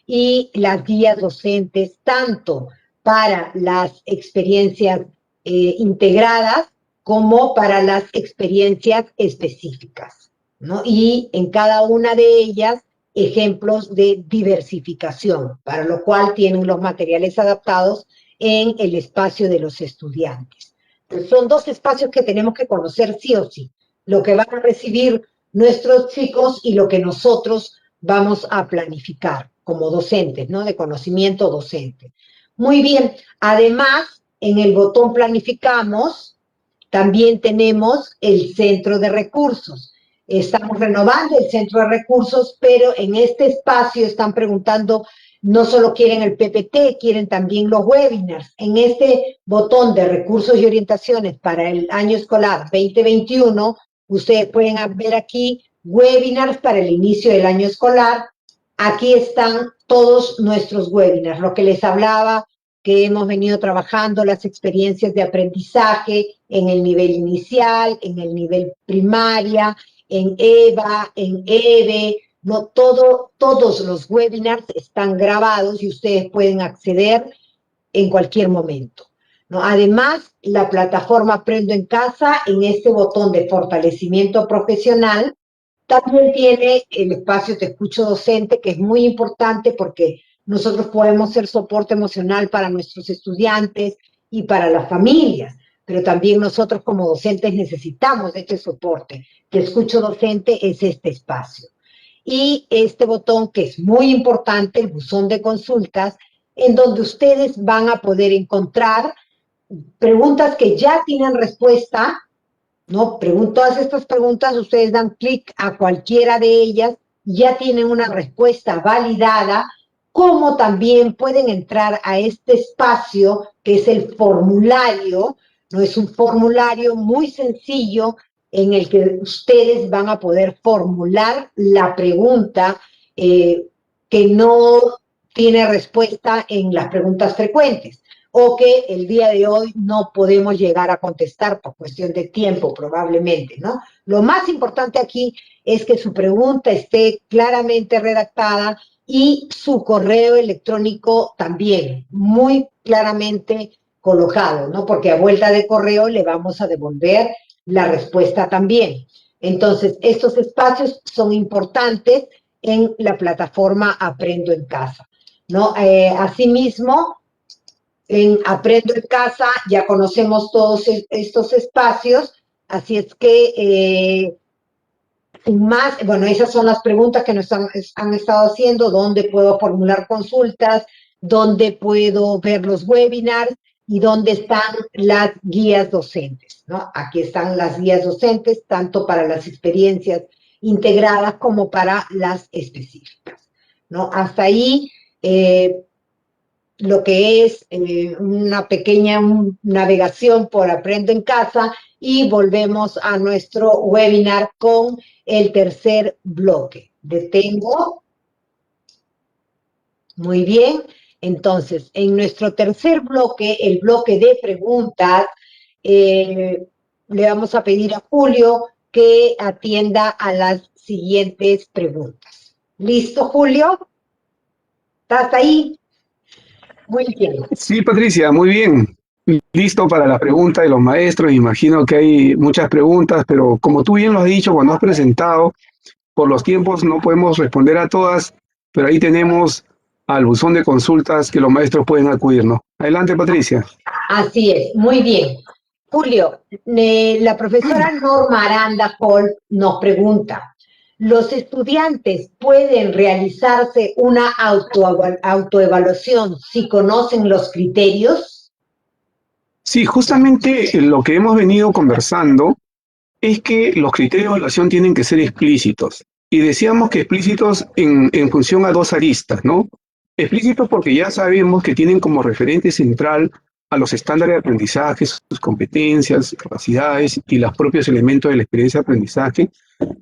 y las guías docentes, tanto para las experiencias integradas como para las experiencias específicas, ¿no? Y en cada una de ellas, ejemplos de diversificación, para lo cual tienen los materiales adaptados en el espacio de los estudiantes. Entonces, son dos espacios que tenemos que conocer sí o sí: lo que van a recibir nuestros chicos y lo que nosotros vamos a planificar como docentes, ¿no? De conocimiento docente. Muy bien, además, en el botón Planificamos, también tenemos el centro de recursos. Estamos renovando el centro de recursos, pero en este espacio están preguntando, no solo quieren el PPT, quieren también los webinars. En este botón de recursos y orientaciones para el año escolar 2021, ustedes pueden ver aquí webinars para el inicio del año escolar. Aquí están todos nuestros webinars, lo que les hablaba, que hemos venido trabajando, las experiencias de aprendizaje en el nivel inicial, en el nivel primaria, en EVA, en EVE, no, todos los webinars están grabados y ustedes pueden acceder en cualquier momento, ¿no? Además, la plataforma Aprendo en Casa, en este botón de fortalecimiento profesional, también tiene el espacio Te Escucho Docente, que es muy importante porque nosotros podemos ser soporte emocional para nuestros estudiantes y para las familias, pero también nosotros como docentes necesitamos este soporte. Que Escucho Docente es este espacio. Y este botón que es muy importante, el buzón de consultas, en donde ustedes van a poder encontrar preguntas que ya tienen respuesta, ¿no? Todas estas preguntas, ustedes dan clic a cualquiera de ellas, ya tienen una respuesta validada, como también pueden entrar a este espacio que es el formulario, ¿no? Es un formulario muy sencillo en el que ustedes van a poder formular la pregunta que no tiene respuesta en las preguntas frecuentes, o que el día de hoy no podemos llegar a contestar por cuestión de tiempo, probablemente, ¿no? Lo más importante aquí es que su pregunta esté claramente redactada y su correo electrónico también, muy claramente colocado, ¿no? Porque a vuelta de correo le vamos a devolver la respuesta también. Entonces, estos espacios son importantes en la plataforma Aprendo en Casa, ¿no? Asimismo, en Aprendo en Casa ya conocemos todos estos espacios, así es que, sin más, bueno, esas son las preguntas que nos han estado haciendo: dónde puedo formular consultas, dónde puedo ver los webinars y dónde están las guías docentes, ¿no? Aquí están las guías docentes, tanto para las experiencias integradas como para las específicas, ¿no? Hasta ahí, lo que es una pequeña navegación por Aprendo en Casa, y volvemos a nuestro webinar con el tercer bloque. Detengo. Muy bien. Entonces, en nuestro tercer bloque, el bloque de preguntas, le vamos a pedir a Julio que atienda a las siguientes preguntas. ¿Listo, Julio? ¿Estás ahí? Muy bien. Sí, Patricia, muy bien. Listo para la pregunta de los maestros. Imagino que hay muchas preguntas, pero como tú bien lo has dicho cuando has presentado, por los tiempos no podemos responder a todas, pero ahí tenemos al buzón de consultas que los maestros pueden acudir, ¿no? Adelante, Patricia. Así es, muy bien. Julio, la profesora Norma Aranda Hall nos pregunta: ¿los estudiantes pueden realizarse una autoevaluación si conocen los criterios? Sí, justamente lo que hemos venido conversando es que los criterios de evaluación tienen que ser explícitos. Y decíamos que explícitos en función a dos aristas, ¿no? Explícitos porque ya sabemos que tienen como referente central a los estándares de aprendizaje, sus competencias, capacidades y los propios elementos de la experiencia de aprendizaje,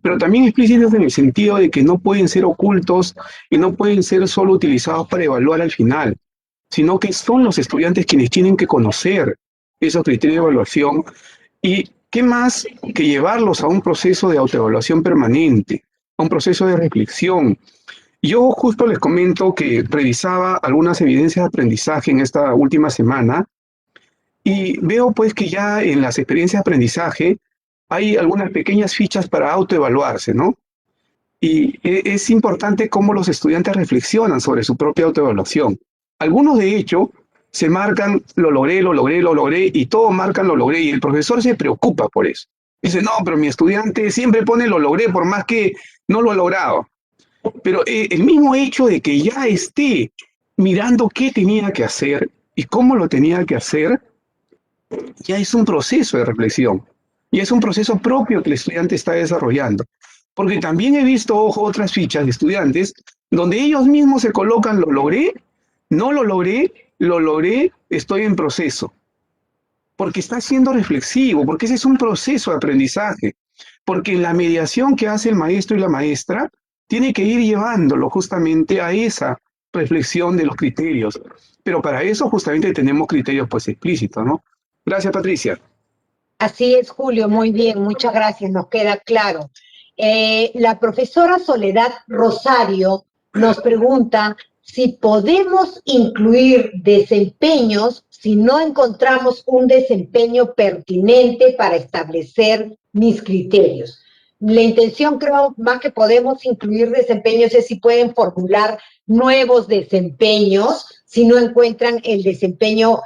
pero también explícitos en el sentido de que no pueden ser ocultos y no pueden ser solo utilizados para evaluar al final, sino que son los estudiantes quienes tienen que conocer esos criterios de evaluación. ¿Y qué más que llevarlos a un proceso de autoevaluación permanente, a un proceso de reflexión? Yo justo les comento que revisaba algunas evidencias de aprendizaje en esta última semana y veo pues que ya en las experiencias de aprendizaje hay algunas pequeñas fichas para autoevaluarse, ¿no? Y es importante cómo los estudiantes reflexionan sobre su propia autoevaluación. Algunos, de hecho, se marcan lo logré, lo logré, lo logré, y todos marcan lo logré, y el profesor se preocupa por eso. Dice, no, pero mi estudiante siempre pone lo logré por más que no lo ha logrado. Pero el mismo hecho de que ya esté mirando qué tenía que hacer y cómo lo tenía que hacer, ya es un proceso de reflexión. Y es un proceso propio que el estudiante está desarrollando. Porque también he visto, ojo, otras fichas de estudiantes donde ellos mismos se colocan lo logré, no lo logré, estoy en proceso. Porque está siendo reflexivo, porque ese es un proceso de aprendizaje. Porque en la mediación que hace el maestro y la maestra, tiene que ir llevándolo justamente a esa reflexión de los criterios. Pero para eso justamente tenemos criterios pues explícitos, ¿no? Gracias, Patricia. Así es, Julio, muy bien, muchas gracias, nos queda claro. La profesora Soledad Rosario nos pregunta si podemos incluir desempeños si no encontramos un desempeño pertinente para establecer mis criterios. La intención, creo, más que podemos incluir desempeños, es si pueden formular nuevos desempeños si no encuentran el desempeño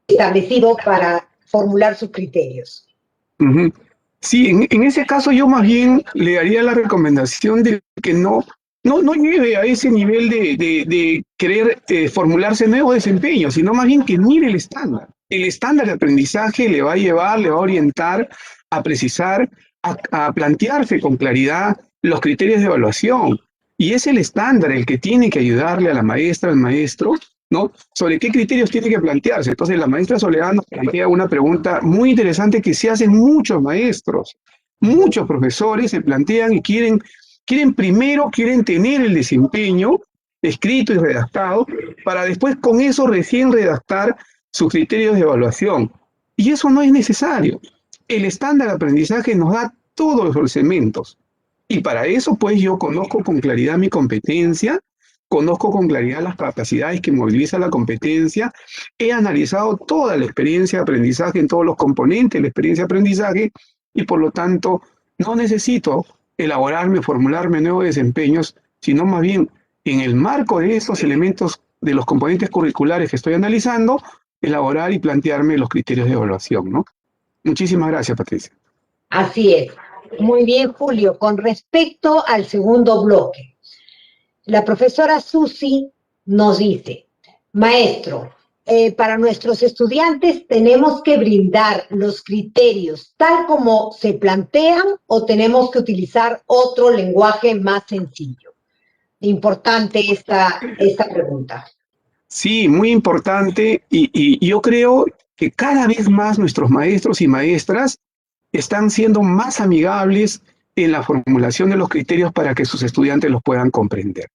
establecido para formular sus criterios. Ujú. Sí, en ese caso yo más bien le daría la recomendación de que no llegue a ese nivel de querer formularse nuevo desempeño, sino más bien que mire el estándar. El estándar de aprendizaje le va a llevar, le va a orientar a precisar, a plantearse con claridad los criterios de evaluación. Y es el estándar el que tiene que ayudarle a la maestra, al maestro, ¿no? Sobre qué criterios tiene que plantearse. Entonces, la maestra Soledad nos plantea una pregunta muy interesante que se hacen muchos maestros. Muchos profesores se plantean y quieren tener el desempeño escrito y redactado para después con eso recién redactar sus criterios de evaluación. Y eso no es necesario. El estándar de aprendizaje nos da todos los elementos. Y para eso, pues yo conozco con claridad mi competencia, conozco con claridad las capacidades que moviliza la competencia, he analizado toda la experiencia de aprendizaje en todos los componentes de la experiencia de aprendizaje y por lo tanto no necesito elaborarme, formularme nuevos desempeños, sino más bien en el marco de estos elementos de los componentes curriculares que estoy analizando, elaborar y plantearme los criterios de evaluación, ¿no? Muchísimas gracias, Patricia. Así es. Muy bien, Julio. Con respecto al segundo bloque, la profesora Susi nos dice, maestro, para nuestros estudiantes tenemos que brindar los criterios tal como se plantean o tenemos que utilizar otro lenguaje más sencillo. Importante esta pregunta. Sí, muy importante y yo creo que cada vez más nuestros maestros y maestras están siendo más amigables en la formulación de los criterios para que sus estudiantes los puedan comprender.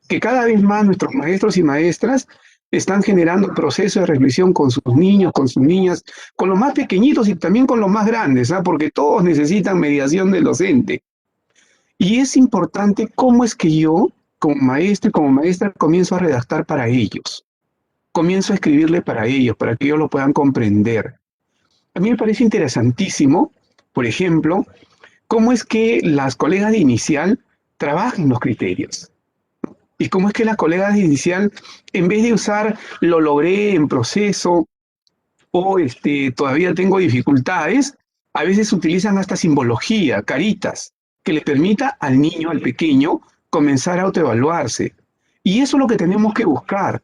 Que cada vez más nuestros maestros y maestras están generando procesos de reflexión con sus niños, con sus niñas, con los más pequeñitos y también con los más grandes, ¿ah? Porque todos necesitan mediación del docente. Y es importante cómo es que yo, como maestro y como maestra, comienzo a redactar para ellos. Comienzo a escribirle para ellos, para que ellos lo puedan comprender. A mí me parece interesantísimo, por ejemplo, cómo es que las colegas de inicial trabajan los criterios. Y cómo es que las colegas de inicial, en vez de usar lo logré en proceso o todavía tengo dificultades, a veces utilizan hasta simbología, caritas, que le permita al niño, al pequeño, comenzar a autoevaluarse. Y eso es lo que tenemos que buscar.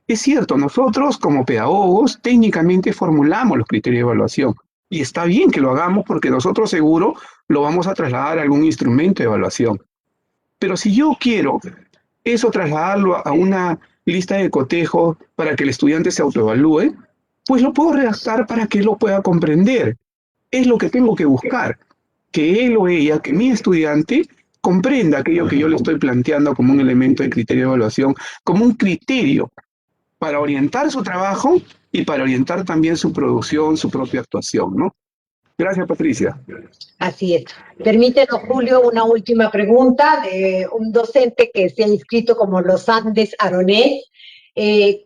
Es cierto, nosotros como pedagogos técnicamente formulamos los criterios de evaluación. Y está bien que lo hagamos porque nosotros seguro lo vamos a trasladar a algún instrumento de evaluación. Pero si yo quiero eso trasladarlo a una lista de cotejo para que el estudiante se autoevalúe, pues lo puedo redactar para que él lo pueda comprender. Es lo que tengo que buscar, que él o ella, que mi estudiante comprenda aquello que yo le estoy planteando como un elemento de criterio de evaluación, como un criterio para orientar su trabajo y para orientar también su producción, su propia actuación, ¿no? Gracias, Patricia. Así es. Permítenos, Julio, una última pregunta de un docente que se ha inscrito como Los Andes Aronés.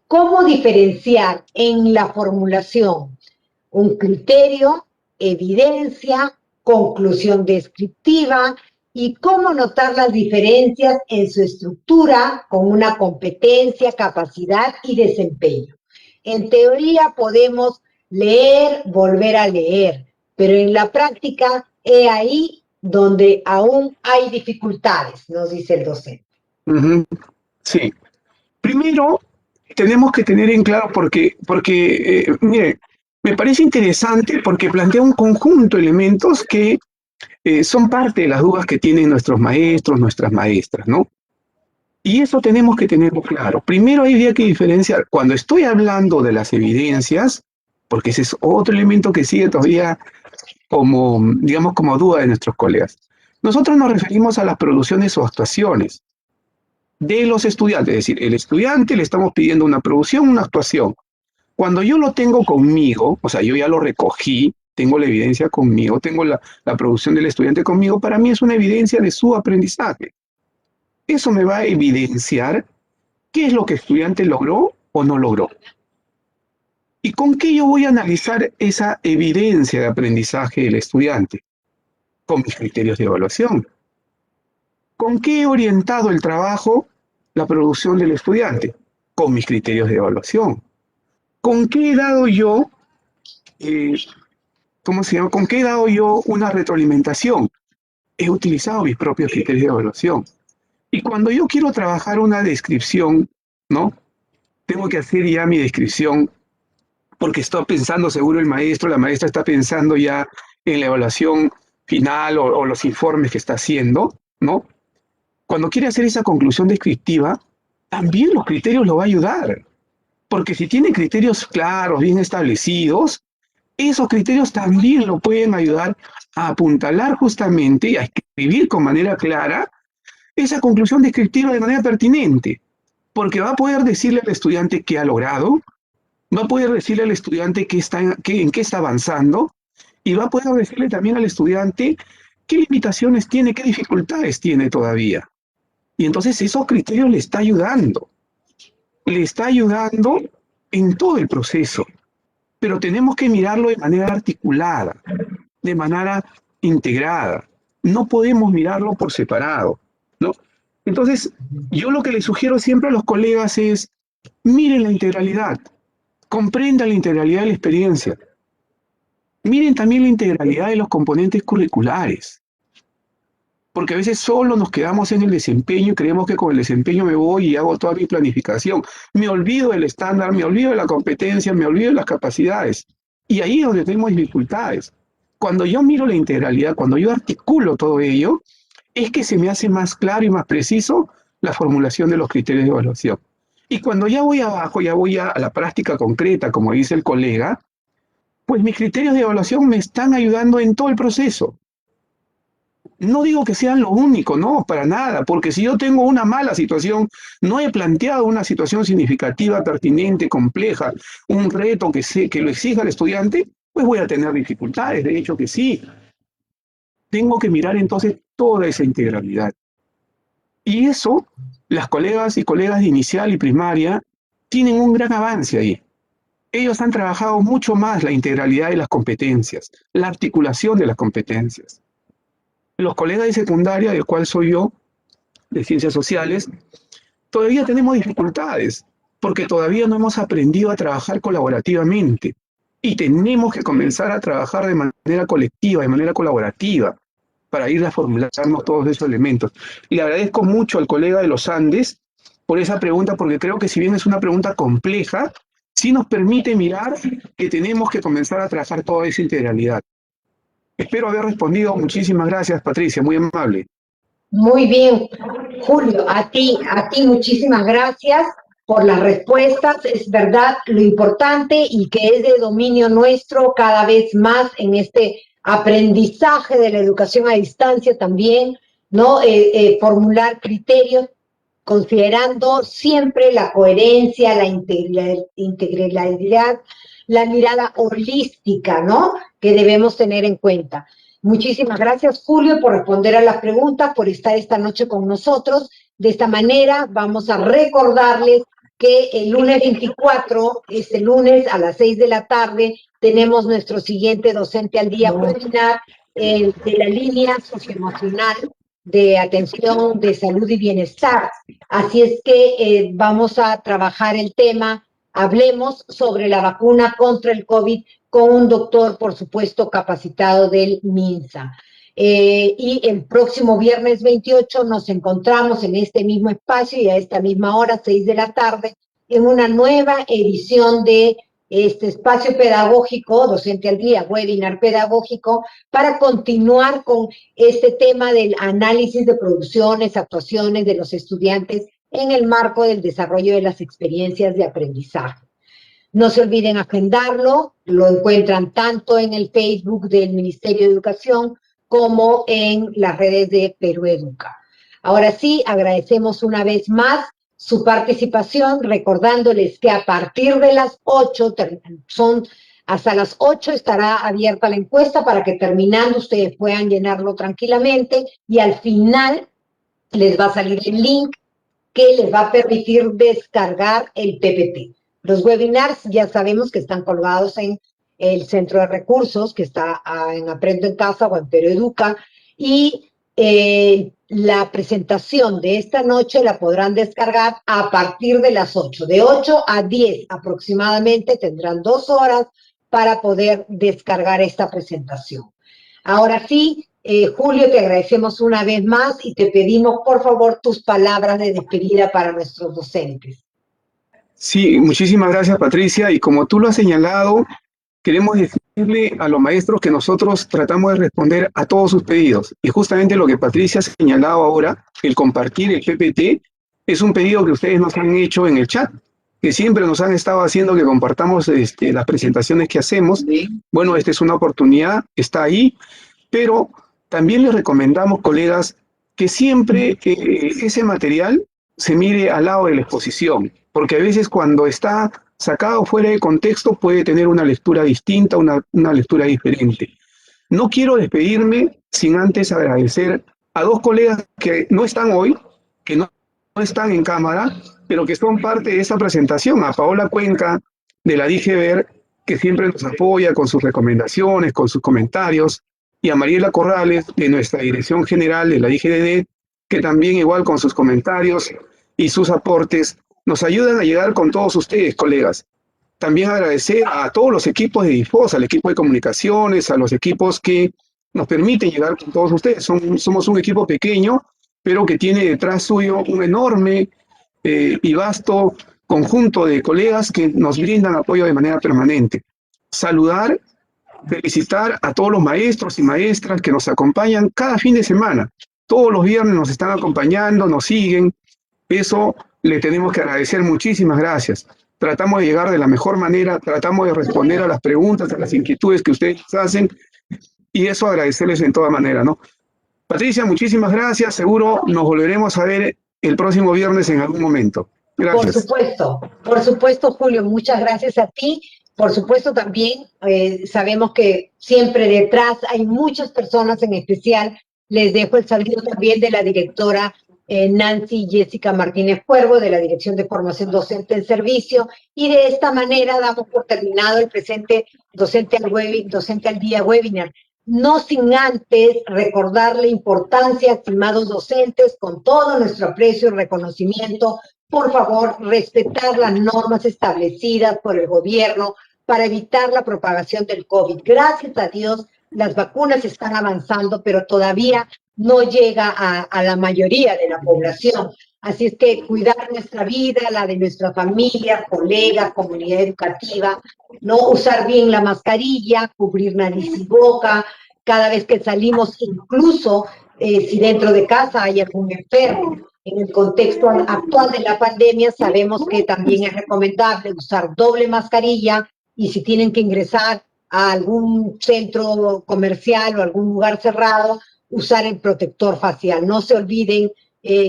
¿Cómo diferenciar en la formulación un criterio, evidencia, conclusión descriptiva y cómo notar las diferencias en su estructura con una competencia, capacidad y desempeño? En teoría podemos leer, volver a leer, pero en la práctica es ahí donde aún hay dificultades, nos dice el docente. Sí. Primero, tenemos que tener en claro mire, me parece interesante porque plantea un conjunto de elementos que son parte de las dudas que tienen nuestros maestros, nuestras maestras, ¿no? Y eso tenemos que tenerlo claro. Primero habría que diferenciar, cuando estoy hablando de las evidencias, porque ese es otro elemento que sigue todavía como, digamos, como duda de nuestros colegas. Nosotros nos referimos a las producciones o actuaciones de los estudiantes, es decir, el estudiante le estamos pidiendo una producción, una actuación. Cuando yo lo tengo conmigo, o sea, yo ya lo recogí, tengo la evidencia conmigo, tengo la producción del estudiante conmigo, para mí es una evidencia de su aprendizaje. Eso me va a evidenciar qué es lo que el estudiante logró o no logró. ¿Y con qué yo voy a analizar esa evidencia de aprendizaje del estudiante? Con mis criterios de evaluación. ¿Con qué he orientado el trabajo, la producción del estudiante? Con mis criterios de evaluación. ¿con qué he dado yo, ¿cómo se llama? ¿Con qué he dado yo una retroalimentación? He utilizado mis propios criterios de evaluación. Y cuando yo quiero trabajar una descripción, ¿no? Tengo que hacer ya mi descripción porque está pensando seguro el maestro, la maestra está pensando ya en la evaluación final o los informes que está haciendo, ¿no? Cuando quiere hacer esa conclusión descriptiva, también los criterios lo va a ayudar. Porque si tiene criterios claros, bien establecidos, esos criterios también lo pueden ayudar a apuntalar justamente y a escribir con manera clara esa conclusión descriptiva de manera pertinente. Porque va a poder decirle al estudiante qué ha logrado, va a poder decirle al estudiante en qué está avanzando, y va a poder decirle también al estudiante qué limitaciones tiene, qué dificultades tiene todavía. Y entonces esos criterios le está ayudando en todo el proceso, pero tenemos que mirarlo de manera articulada, de manera integrada. No podemos mirarlo por separado, ¿no? Entonces, yo lo que les sugiero siempre a los colegas es, miren la integralidad, comprendan la integralidad de la experiencia, miren también la integralidad de los componentes curriculares, porque a veces solo nos quedamos en el desempeño y creemos que con el desempeño me voy y hago toda mi planificación. Me olvido del estándar, me olvido de la competencia, me olvido de las capacidades. Y ahí es donde tenemos dificultades. Cuando yo miro la integralidad, cuando yo articulo todo ello, es que se me hace más claro y más preciso la formulación de los criterios de evaluación. Y cuando ya voy abajo, ya voy a la práctica concreta, como dice el colega, pues mis criterios de evaluación me están ayudando en todo el proceso. No digo que sean lo único, no, para nada, porque si yo tengo una mala situación, no he planteado una situación significativa, pertinente, compleja, un reto que lo exija al estudiante, pues voy a tener dificultades, de hecho que sí. Tengo que mirar entonces toda esa integralidad. Y eso, las colegas y colegas de inicial y primaria tienen un gran avance ahí. Ellos han trabajado mucho más la integralidad de las competencias, la articulación de las competencias. Los colegas de secundaria, del cual soy yo, de ciencias sociales, todavía tenemos dificultades, porque todavía no hemos aprendido a trabajar colaborativamente. Y tenemos que comenzar a trabajar de manera colectiva, de manera colaborativa, para ir a formularnos todos esos elementos. Y le agradezco mucho al colega de los Andes por esa pregunta, porque creo que si bien es una pregunta compleja, sí nos permite mirar que tenemos que comenzar a trabajar toda esa integralidad. Espero haber respondido. Muchísimas gracias, Patricia, muy amable. Muy bien, Julio, a ti muchísimas gracias por las respuestas. Es verdad lo importante y que es de dominio nuestro cada vez más en este aprendizaje de la educación a distancia también, ¿no? Formular criterios considerando siempre la coherencia, la integralidad, la mirada holística, ¿no? Que debemos tener en cuenta. Muchísimas gracias, Julio, por responder a las preguntas, por estar esta noche con nosotros. De esta manera vamos a recordarles que el lunes 24, este lunes a las 6 de la tarde, tenemos nuestro siguiente Docente al Día webinar de la línea socioemocional de atención de salud y bienestar. Así es que vamos a trabajar el tema, hablemos sobre la vacuna contra el COVID con un doctor, por supuesto, capacitado del MINSA. Y el próximo viernes 28 nos encontramos en este mismo espacio y a esta misma hora, 6 de la tarde, en una nueva edición de este espacio pedagógico, Docente al Día, webinar pedagógico, para continuar con este tema del análisis de producciones, actuaciones de los estudiantes en el marco del desarrollo de las experiencias de aprendizaje. No se olviden agendarlo, lo encuentran tanto en el Facebook del Ministerio de Educación como en las redes de Perú Educa. Ahora sí, agradecemos una vez más su participación, recordándoles que a partir de las 8, hasta las 8 estará abierta la encuesta para que terminando ustedes puedan llenarlo tranquilamente y al final les va a salir el link que les va a permitir descargar el PPT. Los webinars ya sabemos que están colgados en el centro de recursos que está en Aprendo en Casa o en Perú Educa y La presentación de esta noche la podrán descargar a partir de las 8. De 8 a 10 aproximadamente tendrán 2 horas para poder descargar esta presentación. Ahora sí, Julio, te agradecemos una vez más y te pedimos, por favor, tus palabras de despedida para nuestros docentes. Sí, muchísimas gracias, Patricia. Y como tú lo has señalado, queremos decirle a los maestros que nosotros tratamos de responder a todos sus pedidos. Y justamente lo que Patricia ha señalado ahora, el compartir el PPT, es un pedido que ustedes nos han hecho en el chat, que siempre nos han estado haciendo que compartamos las presentaciones que hacemos. Bueno, esta es una oportunidad, está ahí, pero también les recomendamos, colegas, que siempre ese material se mire al lado de la exposición, porque a veces cuando está sacado fuera de contexto puede tener una lectura distinta, una lectura diferente. No quiero despedirme sin antes agradecer a dos colegas que no están hoy, que no están en cámara, pero que son parte de esta presentación, a Paola Cuenca de la DIGEVER, que siempre nos apoya con sus recomendaciones, con sus comentarios, y a Mariela Corrales de nuestra Dirección General de la DIGDD, que también igual con sus comentarios y sus aportes nos ayudan a llegar con todos ustedes, colegas. También agradecer a todos los equipos de DIFOS, al equipo de comunicaciones, a los equipos que nos permiten llegar con todos ustedes. Somos un equipo pequeño, pero que tiene detrás suyo un enorme y vasto conjunto de colegas que nos brindan apoyo de manera permanente. Saludar, felicitar a todos los maestros y maestras que nos acompañan cada fin de semana. Todos los viernes nos están acompañando, nos siguen. Eso le tenemos que agradecer. Muchísimas gracias. Tratamos de llegar de la mejor manera, tratamos de responder a las preguntas, a las inquietudes que ustedes hacen, y eso agradecerles en toda manera, ¿no? Patricia, muchísimas gracias. Seguro nos volveremos a ver el próximo viernes en algún momento. Gracias. Por supuesto, Julio, muchas gracias a ti. Por supuesto, también sabemos que siempre detrás hay muchas personas, en especial les dejo el saludo también de la directora Nancy Jessica Martínez Cuervo, de la Dirección de Formación Docente en Servicio, y de esta manera damos por terminado el presente Docente al Día webinar. No sin antes recordar la importancia, estimados docentes, con todo nuestro aprecio y reconocimiento, por favor, respetar las normas establecidas por el gobierno para evitar la propagación del COVID. Gracias a Dios, las vacunas están avanzando, pero todavía no llega a la mayoría de la población. Así es que cuidar nuestra vida, la de nuestra familia, colegas, comunidad educativa, no usar bien la mascarilla, cubrir nariz y boca, cada vez que salimos, incluso si dentro de casa hay algún enfermo. En el contexto actual de la pandemia sabemos que también es recomendable usar doble mascarilla y si tienen que ingresar a algún centro comercial o algún lugar cerrado, usar el protector facial. No se olviden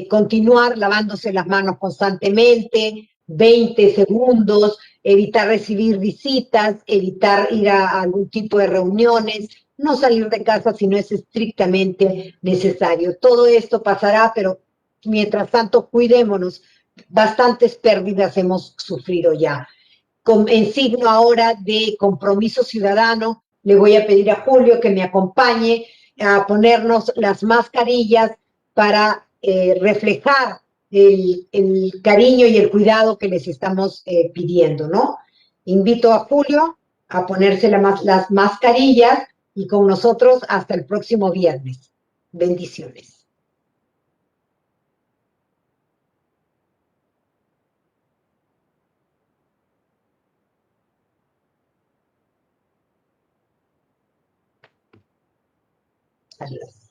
continuar lavándose las manos constantemente, 20 segundos, evitar recibir visitas, evitar ir a algún tipo de reuniones, no salir de casa si no es estrictamente necesario. Todo esto pasará, pero mientras tanto cuidémonos. Bastantes pérdidas hemos sufrido ya. En signo ahora de compromiso ciudadano, le voy a pedir a Julio que me acompañe a ponernos las mascarillas para reflejar el cariño y el cuidado que les estamos pidiendo, ¿no? Invito a Julio a ponerse las mascarillas y con nosotros hasta el próximo viernes. Bendiciones. Adiós.